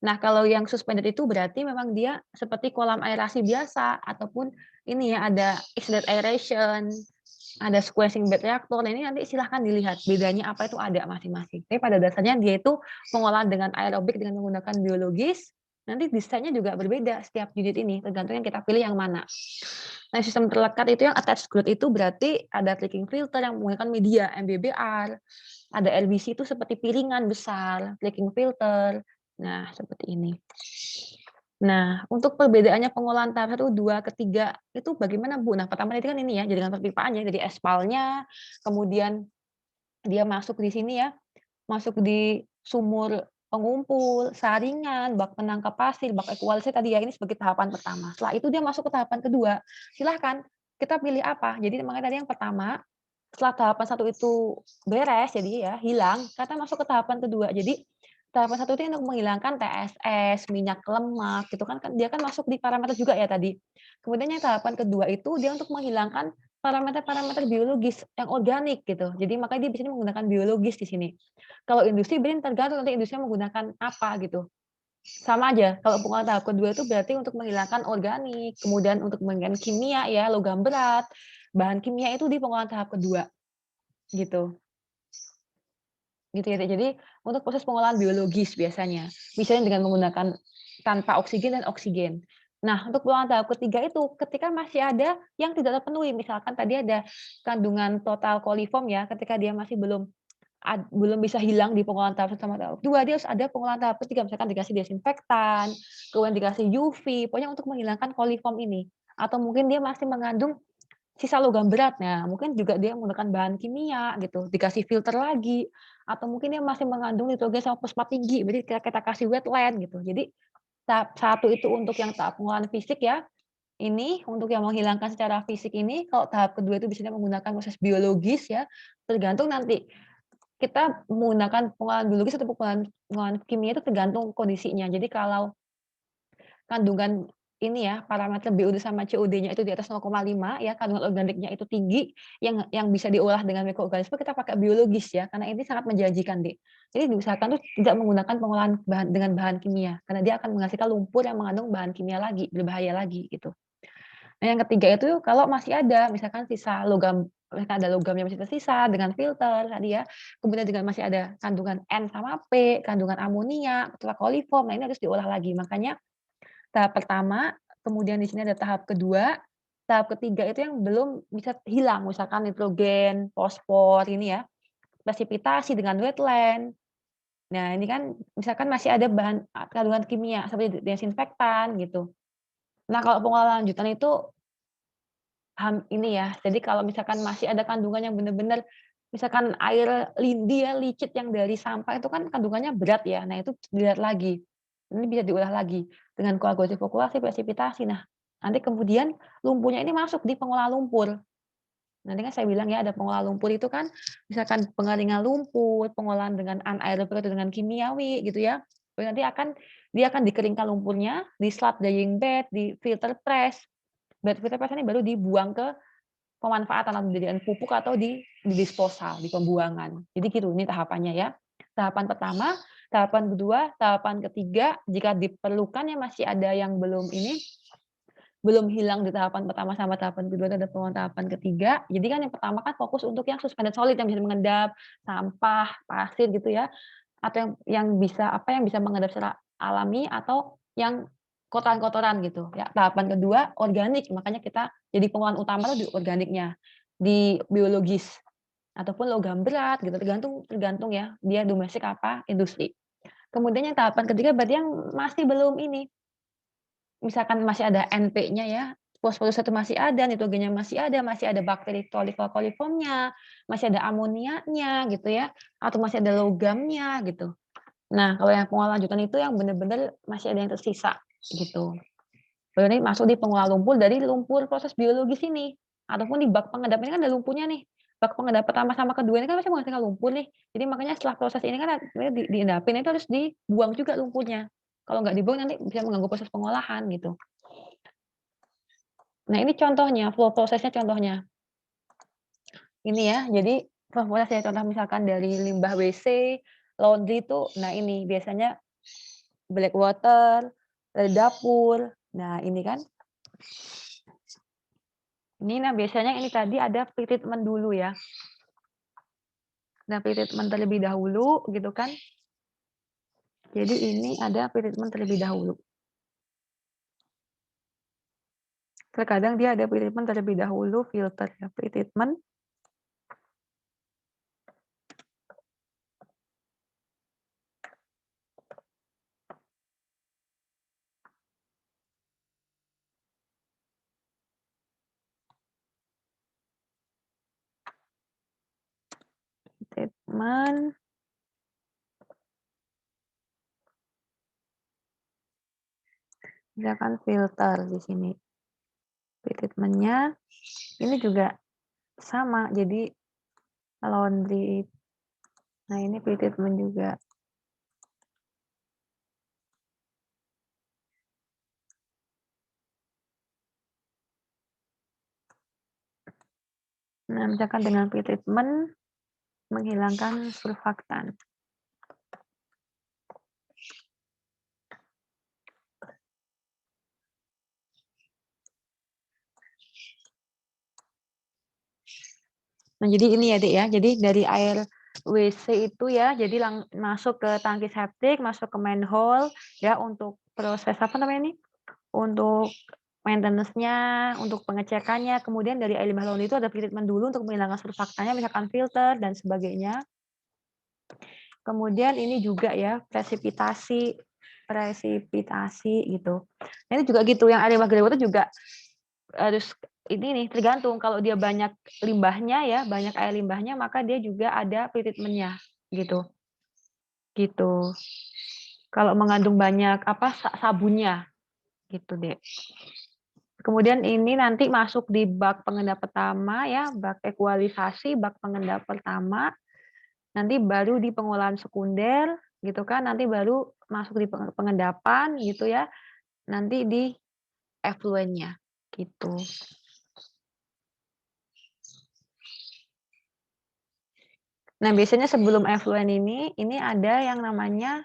Nah, kalau yang suspended itu berarti memang dia seperti kolam aerasi biasa, ataupun ini ya, ada extended aeration, ada squeezing bed reactor. Nah, ini nanti silahkan dilihat bedanya apa itu ada masing-masing. Tapi pada dasarnya dia itu pengolahan dengan aerobik dengan menggunakan biologis, nanti desainnya juga berbeda setiap unit ini, tergantung yang kita pilih yang mana. Nah, sistem terlekat itu yang attached group itu berarti ada tracking filter yang menggunakan media MBBR, ada LBC itu seperti piringan besar, tracking filter. Nah, seperti ini. Nah, untuk perbedaannya pengolahan tahap 1, 2, ketiga itu bagaimana, Bu? Nah, pertama itu kan ini ya, jaringan perpipaannya dari aspalnya, kemudian dia masuk di sini ya, masuk di sumur pengumpul, saringan, bak penangkap pasir, bak ekualisasi tadi ya, ini sebagai tahapan pertama. Setelah itu dia masuk ke tahapan kedua. Silahkan kita pilih apa. Jadi makanya tadi yang pertama, setelah tahapan 1 itu beres, jadi ya hilang, kita masuk ke tahapan kedua. Jadi tahapan 1 itu untuk menghilangkan TSS, minyak lemak, gitu kan dia kan masuk di parameter juga ya tadi. Kemudian yang tahapan kedua itu dia untuk menghilangkan parameter-parameter biologis yang organik gitu. Jadi makanya dia di sini menggunakan biologis di sini. Kalau industri berarti tergantung nanti industrinya menggunakan apa gitu. Sama aja, kalau pengolahan tahap kedua itu berarti untuk menghilangkan organik, kemudian untuk menghilangkan kimia ya, logam berat, bahan kimia itu di pengolahan tahap kedua, gitu. Gitu ya, jadi untuk proses pengolahan biologis biasanya, misalnya dengan menggunakan tanpa oksigen dan oksigen. Nah, untuk pengolahan tahap ketiga itu ketika masih ada yang tidak terpenuhi, misalkan tadi ada kandungan total koliform ya, ketika dia masih belum bisa hilang di pengolahan tahap 1 sama tahap 2, dia harus ada pengolahan tahap ketiga, misalkan dikasih desinfektan, kemudian dikasih UV, pokoknya untuk menghilangkan koliform ini. Atau mungkin dia masih mengandung sisa logam berat, nah mungkin juga dia menggunakan bahan kimia gitu, dikasih filter lagi, atau mungkin dia masih mengandung nitrogen sama fosfat tinggi, berarti kita kasih wetland gitu. Jadi tahap 1 itu untuk yang tahap pengolahan fisik ya, ini untuk yang menghilangkan secara fisik ini, kalau tahap kedua itu biasanya menggunakan proses biologis ya, tergantung nanti kita menggunakan pengolahan biologis atau pengolahan pengolahan kimia itu tergantung kondisinya. Jadi kalau kandungan ini ya, parameter BUD sama COD-nya itu di atas 0,5 ya, kandungan organiknya itu tinggi, yang bisa diolah dengan mikroorganisme kita pakai biologis ya, karena ini sangat menjanjikan, Dek. Jadi diusahakan tuh tidak menggunakan pengolahan dengan bahan kimia, karena dia akan menghasilkan lumpur yang mengandung bahan kimia lagi, berbahaya lagi gitu. Nah, yang ketiga itu kalau masih ada misalkan sisa logam, misalkan ada logam yang masih tersisa dengan filter tadi ya, kemudian juga masih ada kandungan N sama P, kandungan amonia, atau koliform, nah ini harus diolah lagi. Makanya tahap pertama, kemudian di sini ada tahap kedua, tahap ketiga itu yang belum bisa hilang, misalkan nitrogen, fosfor ini ya, presipitasi dengan wetland. Nah, ini kan misalkan masih ada bahan kandungan kimia seperti desinfektan gitu. Nah, kalau pengolahan lanjutan itu ini ya, jadi kalau misalkan masih ada kandungan yang benar-benar misalkan air lindi ya, licit yang dari sampah itu kan kandungannya berat ya. Nah, itu dilihat lagi. Ini bisa diolah lagi dengan koagulasi flokkulasi, presipitasi. Nah, nanti kemudian lumpurnya ini masuk di pengolahan lumpur. Nanti kan saya bilang ya ada pengolahan lumpur itu kan misalkan pengeringan lumpur, pengolahan dengan anaerob atau dengan kimiawi gitu ya. Terus nanti dia akan dikeringkan lumpurnya, di slab drying bed, di filter press. Bed filter press ini baru dibuang ke pemanfaatan atau dijadikan pupuk atau di disposal, di pembuangan. Jadi gitu ini tahapannya ya. Tahapan pertama, tahapan kedua, tahapan ketiga, jika diperlukan ya masih ada yang belum hilang di tahapan pertama sama tahapan kedua itu ada pengulangan tahapan ketiga. Jadi kan yang pertama kan fokus untuk yang suspended solid yang bisa mengendap, sampah, pasir gitu ya, atau yang bisa yang bisa mengendap secara alami atau yang kotoran-kotoran gitu ya. Tahapan kedua organik, makanya kita jadi pengelolaan utama tuh di organiknya, di biologis ataupun logam berat gitu, tergantung tergantung ya, dia domestik apa industri. Kemudian yang tahapan ketiga berarti yang masih belum ini, misalkan masih ada NP-nya ya, fosforus satu masih ada, nitrogennya masih ada bakteri koliformnya, masih ada amonianya gitu ya, atau masih ada logamnya gitu. Nah, kalau yang pengolahan lanjutan itu yang benar-benar masih ada yang tersisa gitu. Baru ini masuk di pengolah lumpur dari lumpur proses biologis ini, ataupun di bak pengendap ini kan ada lumpurnya nih. Bak pengendap pertama sama kedua ini kan masih menghasilkan lumpur nih. Jadi makanya setelah proses ini kan sebenarnya diendapin itu harus dibuang juga lumpurnya. Kalau nggak dibuang nanti bisa mengganggu proses pengolahan gitu. Nah ini contohnya, flow prosesnya contohnya. Ini ya, jadi flow proses ya contoh misalkan dari limbah WC, laundry itu, nah ini biasanya black water, dari dapur. Nah ini kan, ini nah biasanya ini tadi ada pre-treatment dulu ya. Nah pre-treatment terlebih dahulu gitu kan. Jadi ini ada pre-treatment terlebih dahulu. Terkadang dia ada pre-treatment terlebih dahulu, filter ya, pre-treatment. Treatment. Misalkan filter di sini. Pre-treatment-nya ini juga sama, jadi laundry. Nah, ini pre-treatment juga. Nah, misalkan dengan pretreatment menghilangkan surfaktan. Nah, jadi ini ya, Dek, ya. Jadi dari air WC itu ya, jadi masuk ke tangki septik, masuk ke manhole ya untuk proses apa namanya ini? Untuk maintenance-nya, untuk pengecekannya, kemudian dari air limbah laut itu ada treatment dulu untuk menghilangkan surfaktannya, misalkan filter dan sebagainya. Kemudian ini juga ya, presipitasi presipitasi gitu. Nah, ini juga gitu, yang air limbah groundwater juga harus ini nih, tergantung kalau dia banyak limbahnya ya, banyak air limbahnya, maka dia juga ada pretreatment-nya gitu. Gitu. Kalau mengandung banyak apa sabunnya gitu, Dek. Kemudian ini nanti masuk di bak pengendap pertama ya, bak ekualisasi, bak pengendap pertama, nanti baru di pengolahan sekunder gitu kan, nanti baru masuk di pengendapan gitu ya, nanti di efluennya gitu. Nah, biasanya sebelum efluen ini ada yang namanya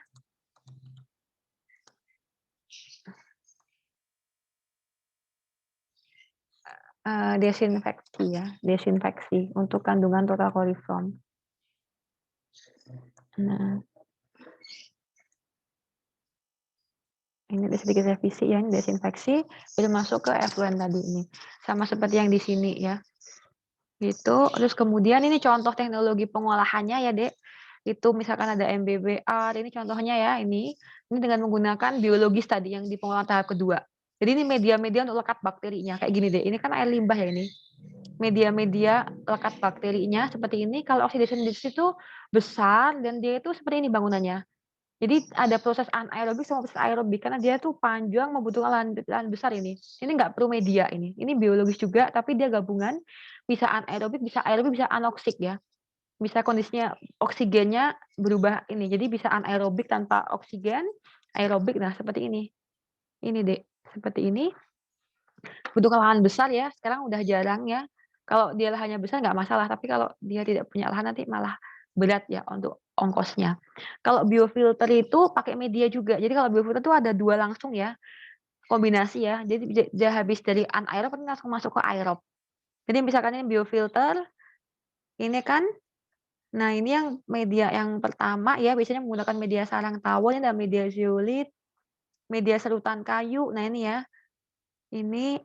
desinfeksi ya, desinfeksi untuk kandungan total koliform. Nah, ini ada sedikit revisi ya, ini desinfeksi, baru masuk ke efluen tadi ini. Sama seperti yang di sini ya. Gitu, terus kemudian ini contoh teknologi pengolahannya ya, Dek. Itu misalkan ada MBBR, ini contohnya ya, ini dengan menggunakan biologis tadi yang di pengolahan tahap kedua. Jadi ini media-media untuk lekat bakterinya, kayak gini deh. Ini kan air limbah ya ini. Media-media lekat bakterinya seperti ini. Kalau oxidation disease itu besar dan dia itu seperti ini bangunannya. Jadi ada proses anaerobik sama proses aerobik karena dia tuh panjang membutuhkan lahan besar ini. Ini nggak perlu media ini. Ini biologis juga tapi dia gabungan bisa anaerobik, bisa aerobik, bisa anoksik ya. Bisa kondisinya oksigennya berubah ini. Jadi bisa anaerobik tanpa oksigen, aerobik nah seperti ini. Ini Dek, seperti ini. Butuh lahan besar ya. Sekarang udah jarang ya. Kalau dia lahannya besar nggak masalah, tapi kalau dia tidak punya lahan nanti malah berat ya untuk ongkosnya. Kalau biofilter itu pakai media juga. Jadi kalau biofilter itu ada dua langsung ya, kombinasi ya. Jadi dia habis dari anaerob ini langsung masuk ke aerob. Jadi misalkan ini biofilter, ini kan, nah ini yang media yang pertama ya, biasanya menggunakan media sarang tawon, ini ada media zeolit, media serutan kayu. Nah ini ya, ini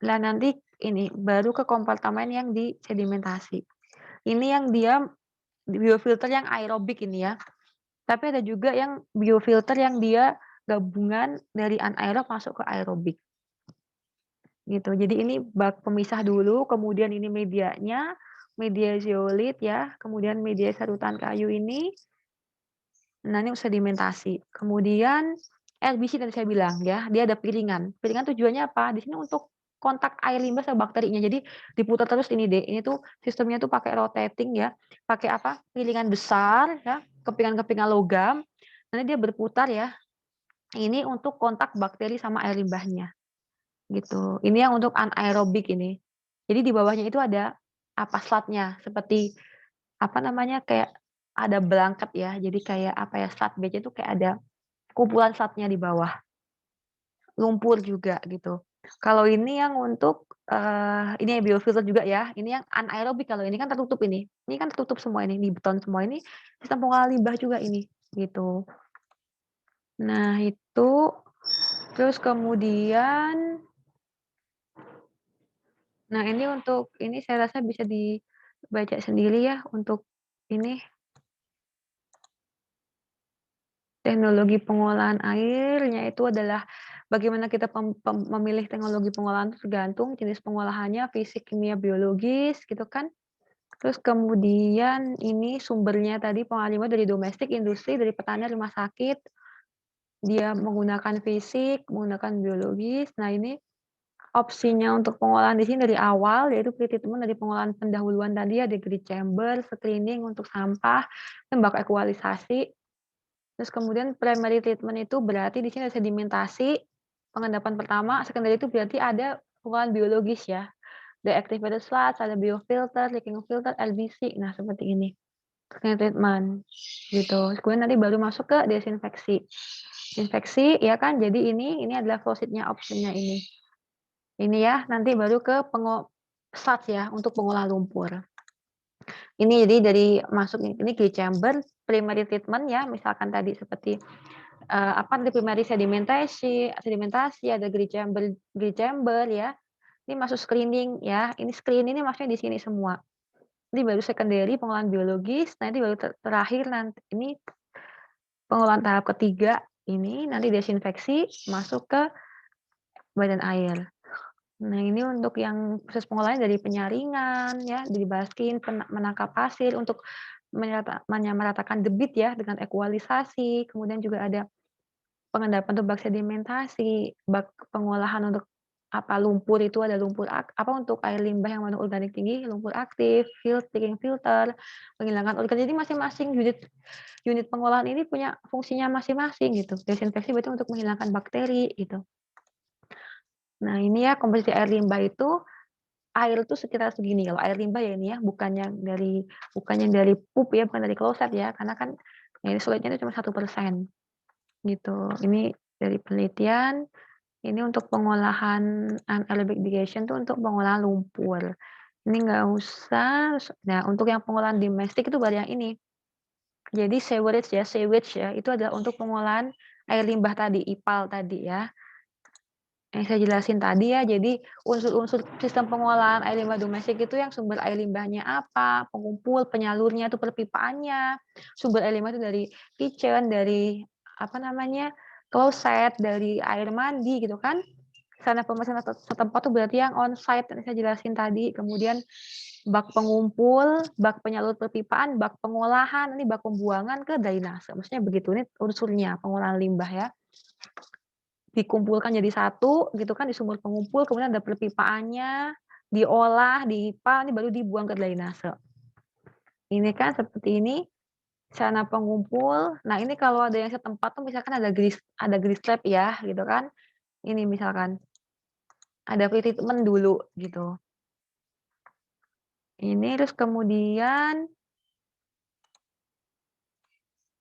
lah nanti ini baru ke kompartemen yang di sedimentasi. Ini yang dia biofilter yang aerobik ini ya. Tapi ada juga yang biofilter yang dia gabungan dari anaerob masuk ke aerobik. Gitu. Jadi ini bak pemisah dulu, kemudian ini medianya, media zeolit ya, kemudian media sarutan kayu ini. Nah, ini sedimentasi. Kemudian LBC tadi saya bilang ya, dia ada piringan. Piringan tujuannya apa? Di sini untuk kontak air limbah sama bakterinya. Jadi diputar terus ini deh. Ini tuh sistemnya tuh pakai rotating ya, pakai apa? Piringan besar ya, kepingan-kepingan logam. Nanti dia berputar ya. Ini untuk kontak bakteri sama air limbahnya. Gitu. Ini yang untuk anaerobik ini. Jadi di bawahnya itu ada apa slotnya seperti apa namanya kayak ada berangkat ya. Jadi kayak apa ya slat baja itu kayak ada kumpulan satnya di bawah, lumpur juga gitu. Kalau ini yang untuk, ini biofilter juga ya, ini yang anaerobik kalau ini kan tertutup ini kan tertutup semua ini, di beton semua ini, sistem pengolahan limbah juga ini, gitu. Nah itu, terus kemudian, nah ini untuk ini saya rasa bisa dibaca sendiri ya untuk ini, teknologi pengolahan airnya itu adalah bagaimana kita memilih teknologi pengolahan itu tergantung jenis pengolahannya, fisik, kimia, biologis, gitu kan. Terus kemudian ini sumbernya tadi pengolahan limbah dari domestik, industri, dari petani, rumah sakit. Dia menggunakan fisik, menggunakan biologis. Nah ini opsinya untuk pengolahan di sini dari awal, yaitu pretreatment dari pengolahan pendahuluan tadi ada grid chamber, screening untuk sampah, bak ekualisasi. Terus kemudian primary treatment itu berarti di sini ada sedimentasi, pengendapan pertama, secondary itu berarti ada pengolahan biologis ya. deactivated sludge, ada biofilter, leaking filter, LBC. Nah, seperti ini. Clean treatment gitu. Kemudian nanti baru masuk ke desinfeksi. Desinfeksi ya kan, jadi ini adalah flow sheet-nya option-nya ini. Ini ya, nanti baru ke sludge ya untuk pengolahan lumpur. Ini jadi dari masuk ini clean chamber, primary treatment ya, misalkan tadi seperti ada primary sedimentasi, ada green chamber ya. Ini masuk screening ya. Ini screen ini maksudnya di sini semua. Ini baru secondary pengolahan biologis, nanti baru terakhir nanti ini pengolahan tahap ketiga ini nanti desinfeksi masuk ke badan air. Nah, ini untuk yang proses pengolahan dari penyaringan ya, dibaskin, menangkap hasil untuk menyamaratakan debit ya dengan ekualisasi, kemudian juga ada pengendapan untuk bak sedimentasi, bak pengolahan untuk lumpur itu ada lumpur untuk air limbah yang mengandung organik tinggi, lumpur aktif, filter, menghilangkan organik. Jadi masing-masing unit pengolahan ini punya fungsinya masing-masing gitu. Desinfeksi berarti untuk menghilangkan bakteri gitu. Nah, ini ya komposisi air limbah itu air itu sekitar segini. Kalau air limbah ya ini ya, bukannya dari pup ya, bukan dari kloset ya, karena kan ini solidnya itu cuma 1% gitu. Ini dari penelitian, ini untuk pengolahan anaerobic digestion itu untuk pengolahan lumpur. Ini nggak usah. Nah, untuk yang pengolahan domestik itu baru yang ini. Jadi sewage ya, itu adalah untuk pengolahan air limbah tadi, IPAL tadi ya. Yang saya jelasin tadi ya, jadi unsur-unsur sistem pengolahan air limbah domestik itu yang sumber air limbahnya apa, pengumpul, penyalurnya itu perpipaannya, sumber air limbah itu dari kitchen, dari kloset, dari air mandi gitu kan. Sarana pemeriksaan setempat itu berarti yang on-site yang saya jelasin tadi, kemudian bak pengumpul, bak penyalur perpipaan, bak pengolahan, ini bak pembuangan ke drainase. Maksudnya begitu, ini unsurnya pengolahan limbah ya. Dikumpulkan jadi satu gitu kan di sumur pengumpul, kemudian ada perpipaannya, diolah, diIPA, ini baru dibuang ke drainase. Ini kan seperti ini, sarana pengumpul. Nah, ini kalau ada yang setempat tuh misalkan ada grease trap ya, gitu kan. Ini misalkan ada pre-treatment dulu gitu. Ini terus kemudian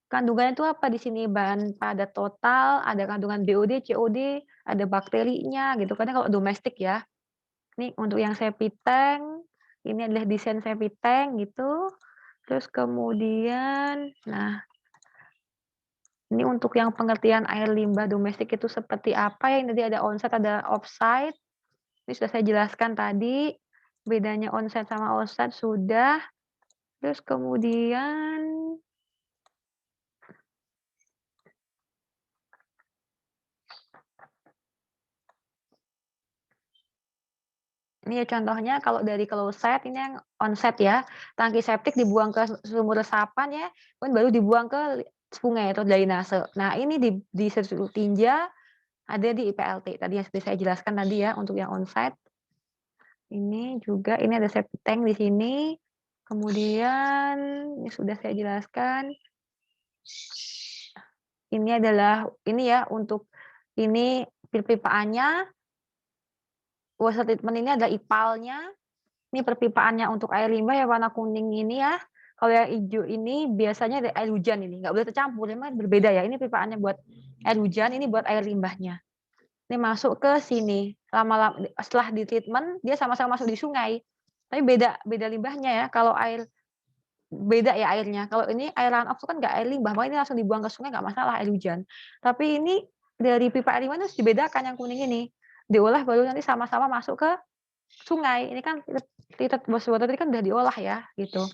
kandungannya itu apa di sini? Bahan padat total, ada kandungan BOD, COD, ada bakterinya gitu kan kalau domestik ya. Ini untuk yang septic tank, ini adalah desain septic tank gitu. Terus kemudian, nah ini untuk yang pengertian air limbah domestik itu seperti apa ya, tadi ada onsite, ada offsite. Ini sudah saya jelaskan tadi, bedanya onsite sama offsite sudah. Terus kemudian ini ya contohnya kalau dari closet ini yang onset ya, tangki septik dibuang ke sumur resapan ya, kemudian baru dibuang ke sungai atau drainase. Nah ini di seluruh tinja ada di IPLT tadi yang sudah saya jelaskan tadi ya untuk yang onsite. Ini juga ini ada septic tank di sini. Kemudian ini sudah saya jelaskan. Ini adalah ini ya untuk ini pipaannya. Water treatment ini ada IPAL-nya. Ini perpipaannya untuk air limbah yang warna kuning ini ya. Kalau yang hijau ini biasanya ada air hujan ini, nggak boleh tercampur, memang berbeda ya. Ini pipaannya buat air hujan, ini buat air limbahnya. Ini masuk ke sini. Lama-lama setelah di treatment dia sama-sama masuk di sungai. Tapi beda limbahnya ya. Kalau air beda ya airnya. Kalau ini air runoff itu kan nggak air limbah, makanya ini langsung dibuang ke sungai nggak masalah air hujan. Tapi ini dari pipa air limbah itu harus dibedakan yang kuning ini. Diolah baru nanti sama-sama masuk ke sungai. Ini kan treated wastewater tadi kan udah diolah ya, gitu.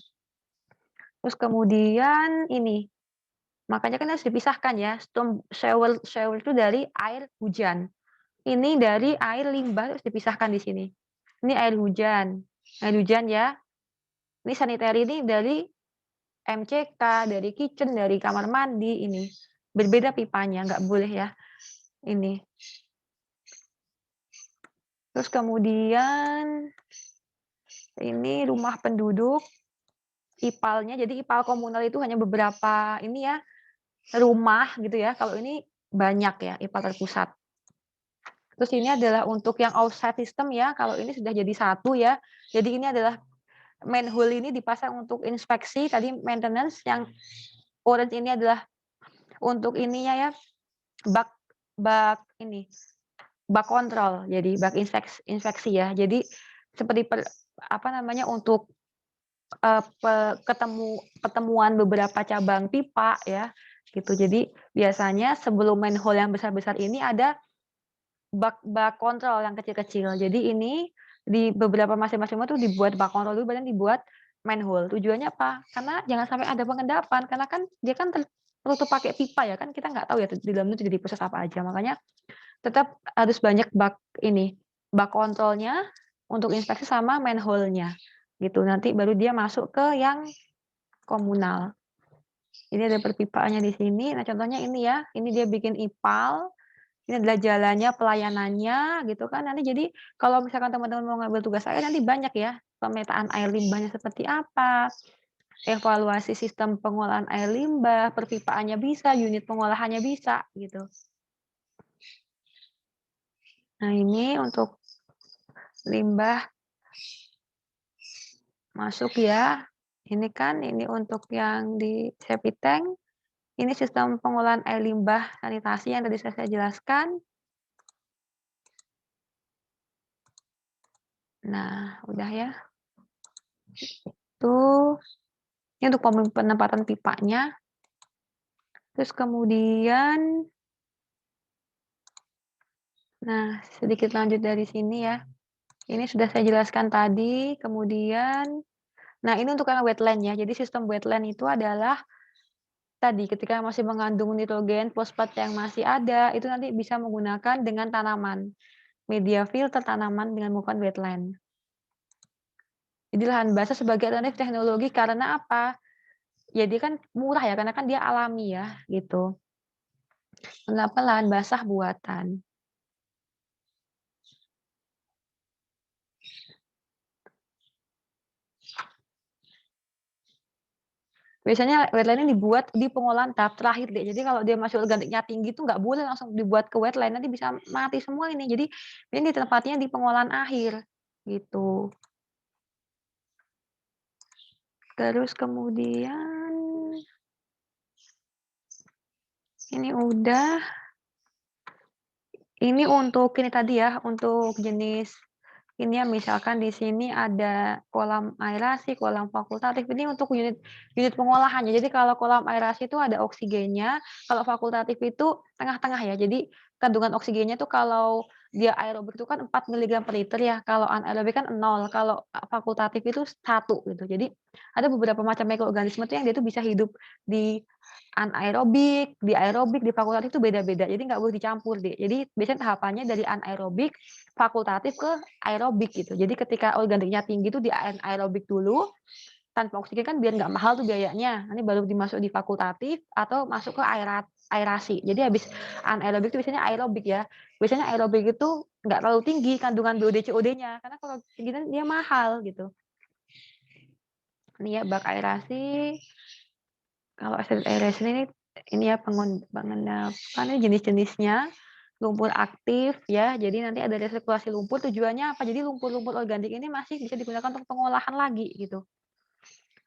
Terus kemudian ini, makanya kan harus dipisahkan ya, storm shower itu dari air hujan. Ini dari air limbah harus dipisahkan di sini. Ini air hujan ya. Ini sanitary ini dari MCK, dari kitchen, dari kamar mandi ini. Berbeda pipanya, nggak boleh ya. Ini. Terus kemudian ini rumah penduduk, IPAL-nya. Jadi IPAL komunal itu hanya beberapa ini ya, rumah gitu ya. Kalau ini banyak ya, IPAL terpusat. Terus ini adalah untuk yang offsite system ya, kalau ini sudah jadi satu ya. Jadi ini adalah manhole ini dipasang untuk inspeksi, tadi maintenance, yang orange ini adalah untuk ininya ya, bak bak ini, bak kontrol, jadi bak inspeksi ya. Jadi seperti apa namanya, untuk pertemuan beberapa cabang pipa ya, gitu. Jadi biasanya sebelum manhole yang besar-besar ini ada bak kontrol yang kecil-kecil. Jadi ini di beberapa masing-masing rumah tuh dibuat bak kontrol dulu, baru dibuat manhole. Tujuannya apa? Karena jangan sampai ada pengendapan, karena kan dia kan tertutup pakai pipa ya kan, kita nggak tahu ya di dalamnya jadi proses apa aja. Makanya tetap harus banyak bak ini, bak kontrolnya untuk inspeksi sama manhole-nya gitu. Nanti baru dia masuk ke yang komunal. Ini ada perpipaannya di sini. Nah, contohnya ini ya, ini dia bikin IPAL. Ini adalah jalannya, pelayanannya, gitu kan. Nanti jadi kalau misalkan teman-teman mau ngambil tugas saya nanti banyak ya, pemetaan air limbahnya seperti apa, evaluasi sistem pengolahan air limbah, perpipaannya bisa, unit pengolahannya bisa, gitu. Nah, ini untuk limbah masuk ya. Ini kan, ini untuk yang di septic tank. Ini sistem pengolahan air limbah sanitasi yang tadi saya jelaskan. Nah, udah ya. Tuh, ini untuk penempatan pipanya. Terus kemudian, nah sedikit lanjut dari sini ya. Ini sudah saya jelaskan tadi. Kemudian, nah ini untuk yang wetland ya. Jadi sistem wetland itu adalah tadi ketika masih mengandung nitrogen, fosfat yang masih ada, itu nanti bisa menggunakan dengan tanaman. Media filter tanaman dengan menggunakan wetland. Jadi lahan basah sebagai alternatif teknologi karena apa? Ya dia kan murah ya, karena kan dia alami ya, gitu. Kenapa lahan basah buatan? Biasanya wetland ini dibuat di pengolahan tahap terakhir deh. Jadi kalau dia masih organiknya tinggi tuh nggak boleh langsung dibuat ke wetland, nanti bisa mati semua ini. Jadi ini tempatnya di pengolahan akhir, gitu. Terus kemudian ini udah. Ini untuk ini tadi ya, untuk jenis ini ya, misalkan di sini ada kolam aerasi, kolam fakultatif, ini untuk unit unit pengolahannya. Jadi kalau kolam aerasi itu ada oksigennya, kalau fakultatif itu tengah-tengah ya. Jadi kandungan oksigennya tuh kalau dia aerobik itu kan 4 miligram per liter ya, kalau anaerobik kan 0, kalau fakultatif itu 1 gitu. Jadi ada beberapa macam mikroorganisme tuh yang dia tuh bisa hidup di anaerobik, di aerobik, di fakultatif itu beda-beda. Jadi nggak boleh dicampur deh. Jadi biasanya tahapannya dari anaerobik, fakultatif ke aerobik gitu. Jadi ketika organiknya tinggi itu di anaerobik dulu, tanpa oksigen kan biar nggak mahal tuh biayanya. Nanti baru dimasuk di fakultatif atau masuk ke aerasi. Jadi habis anaerobik itu biasanya aerobik ya. Biasanya aerobik itu nggak terlalu tinggi kandungan BOD COD-nya karena kalau tinggi dia mahal gitu. Ini ya bak aerasi. Kalau aerasi ini ya pengendapan jenis-jenisnya. Lumpur aktif ya, jadi nanti ada resirkulasi lumpur, tujuannya apa? Jadi lumpur-lumpur organik ini masih bisa digunakan untuk pengolahan lagi gitu.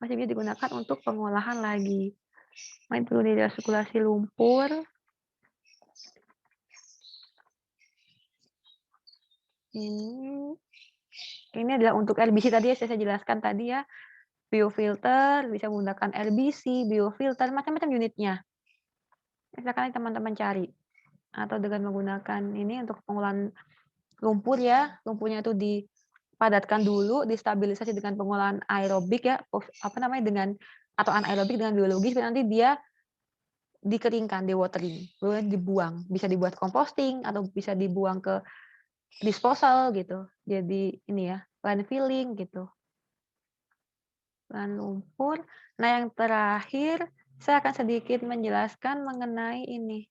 Masih bisa digunakan untuk pengolahan lagi. Main perlu resirkulasi lumpur. Ini adalah untuk RBC tadi ya saya jelaskan tadi ya. Biofilter bisa menggunakan RBC, biofilter, macam-macam unitnya. Misalkan teman-teman cari atau dengan menggunakan ini untuk pengolahan lumpur ya, lumpurnya itu dipadatkan dulu, distabilisasi dengan pengolahan aerobik ya, apa namanya dengan atau anaerobik dengan biologis, nanti dia dikeringkan, dewatering, kemudian dibuang, bisa dibuat composting atau bisa dibuang ke disposal gitu. Jadi ini ya, landfilling gitu. Lahan lumpur. Nah, yang terakhir saya akan sedikit menjelaskan mengenai ini.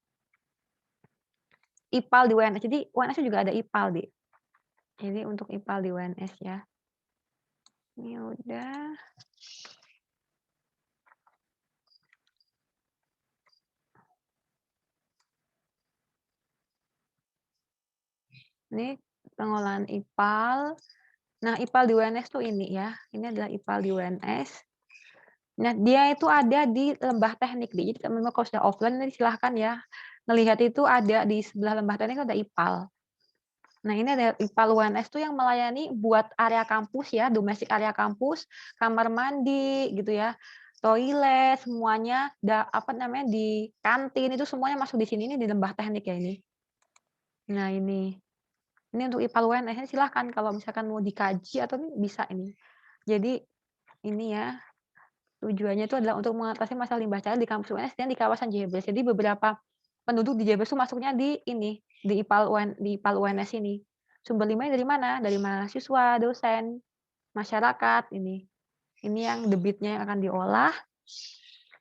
IPAL di WNS. Jadi WNS juga ada IPAL, Di. Jadi untuk IPAL di WNS ya. Ini udah. Ini pengolahan IPAL. Nah, IPAL di UNS tuh ini ya, ini adalah IPAL di UNS. Nah, dia itu ada di lembah teknik, jadi teman-teman kalau sudah offline nanti silahkan ya, ngelihat itu ada di sebelah lembah teknik ada IPAL. Nah, ini ada IPAL UNS tuh yang melayani buat area kampus ya, domestik area kampus, kamar mandi gitu ya, toilet, semuanya apa namanya, di kantin itu semuanya masuk di sini, ini di lembah teknik ya ini. Nah ini untuk IPAL UNS ini silahkan kalau misalkan mau dikaji atau ini bisa ini. Jadi ini ya, tujuannya itu adalah untuk mengatasi masalah limbah cair di kampus UNS dan di kawasan Jayabes. Jadi beberapa penduduk di Jayabes itu masuknya di ini, di IPAL UNS ini. Sumber limbahnya dari mana? Dari mahasiswa, dosen, masyarakat ini. Ini yang debitnya yang akan diolah.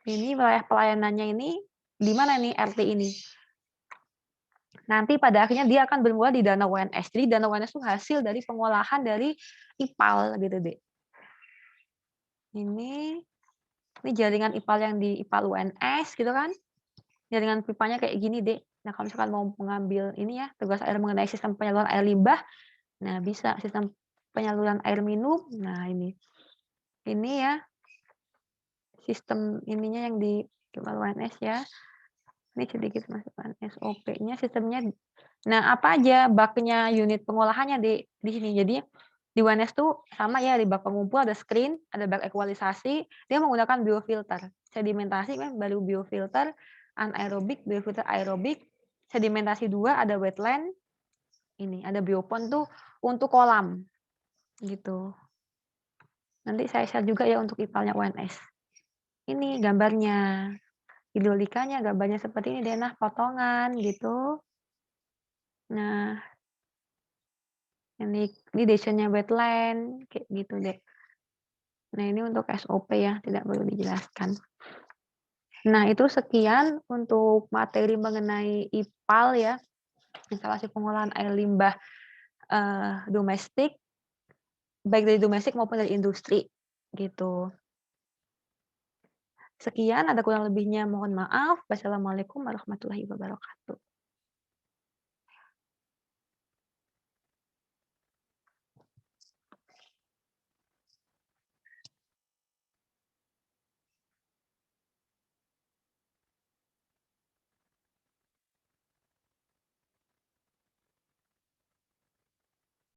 Ini wilayah pelayanannya ini di mana nih RT ini? Nanti pada akhirnya dia akan bermula di danau UNS. Jadi danau UNS itu hasil dari pengolahan dari IPAL gitu deh. Ini jaringan IPAL yang di IPAL UNS gitu kan. Jaringan pipanya kayak gini deh. Nah kalau misalkan mau mengambil ini ya tugas air mengenai sistem penyaluran air limbah, nah bisa sistem penyaluran air minum. Nah ini ya sistem ininya yang di IPAL UNS ya. Ini sedikit masukan SOP-nya sistemnya. Nah, apa aja baknya unit pengolahannya di sini. Jadi di UNS tuh sama ya, di bak pengumpul ada screen, ada bak ekualisasi, dia menggunakan biofilter. Sedimentasi kan baru biofilter, anaerobik, biofilter aerobik, sedimentasi 2 ada wetland, ini ada biopon tuh untuk kolam gitu. Nanti saya share juga ya untuk IPAL-nya UNS. Ini gambarnya. Hidrolikanya gambarnya seperti ini deh, nah potongan gitu. Nah, ini desainnya wetland, kayak gitu deh. Nah, ini untuk SOP ya, tidak perlu dijelaskan. Nah, itu sekian untuk materi mengenai IPAL ya, instalasi pengolahan air limbah domestik, baik dari domestik maupun dari industri, gitu. Sekian, ada kurang lebihnya mohon maaf. Wassalamualaikum warahmatullahi wabarakatuh.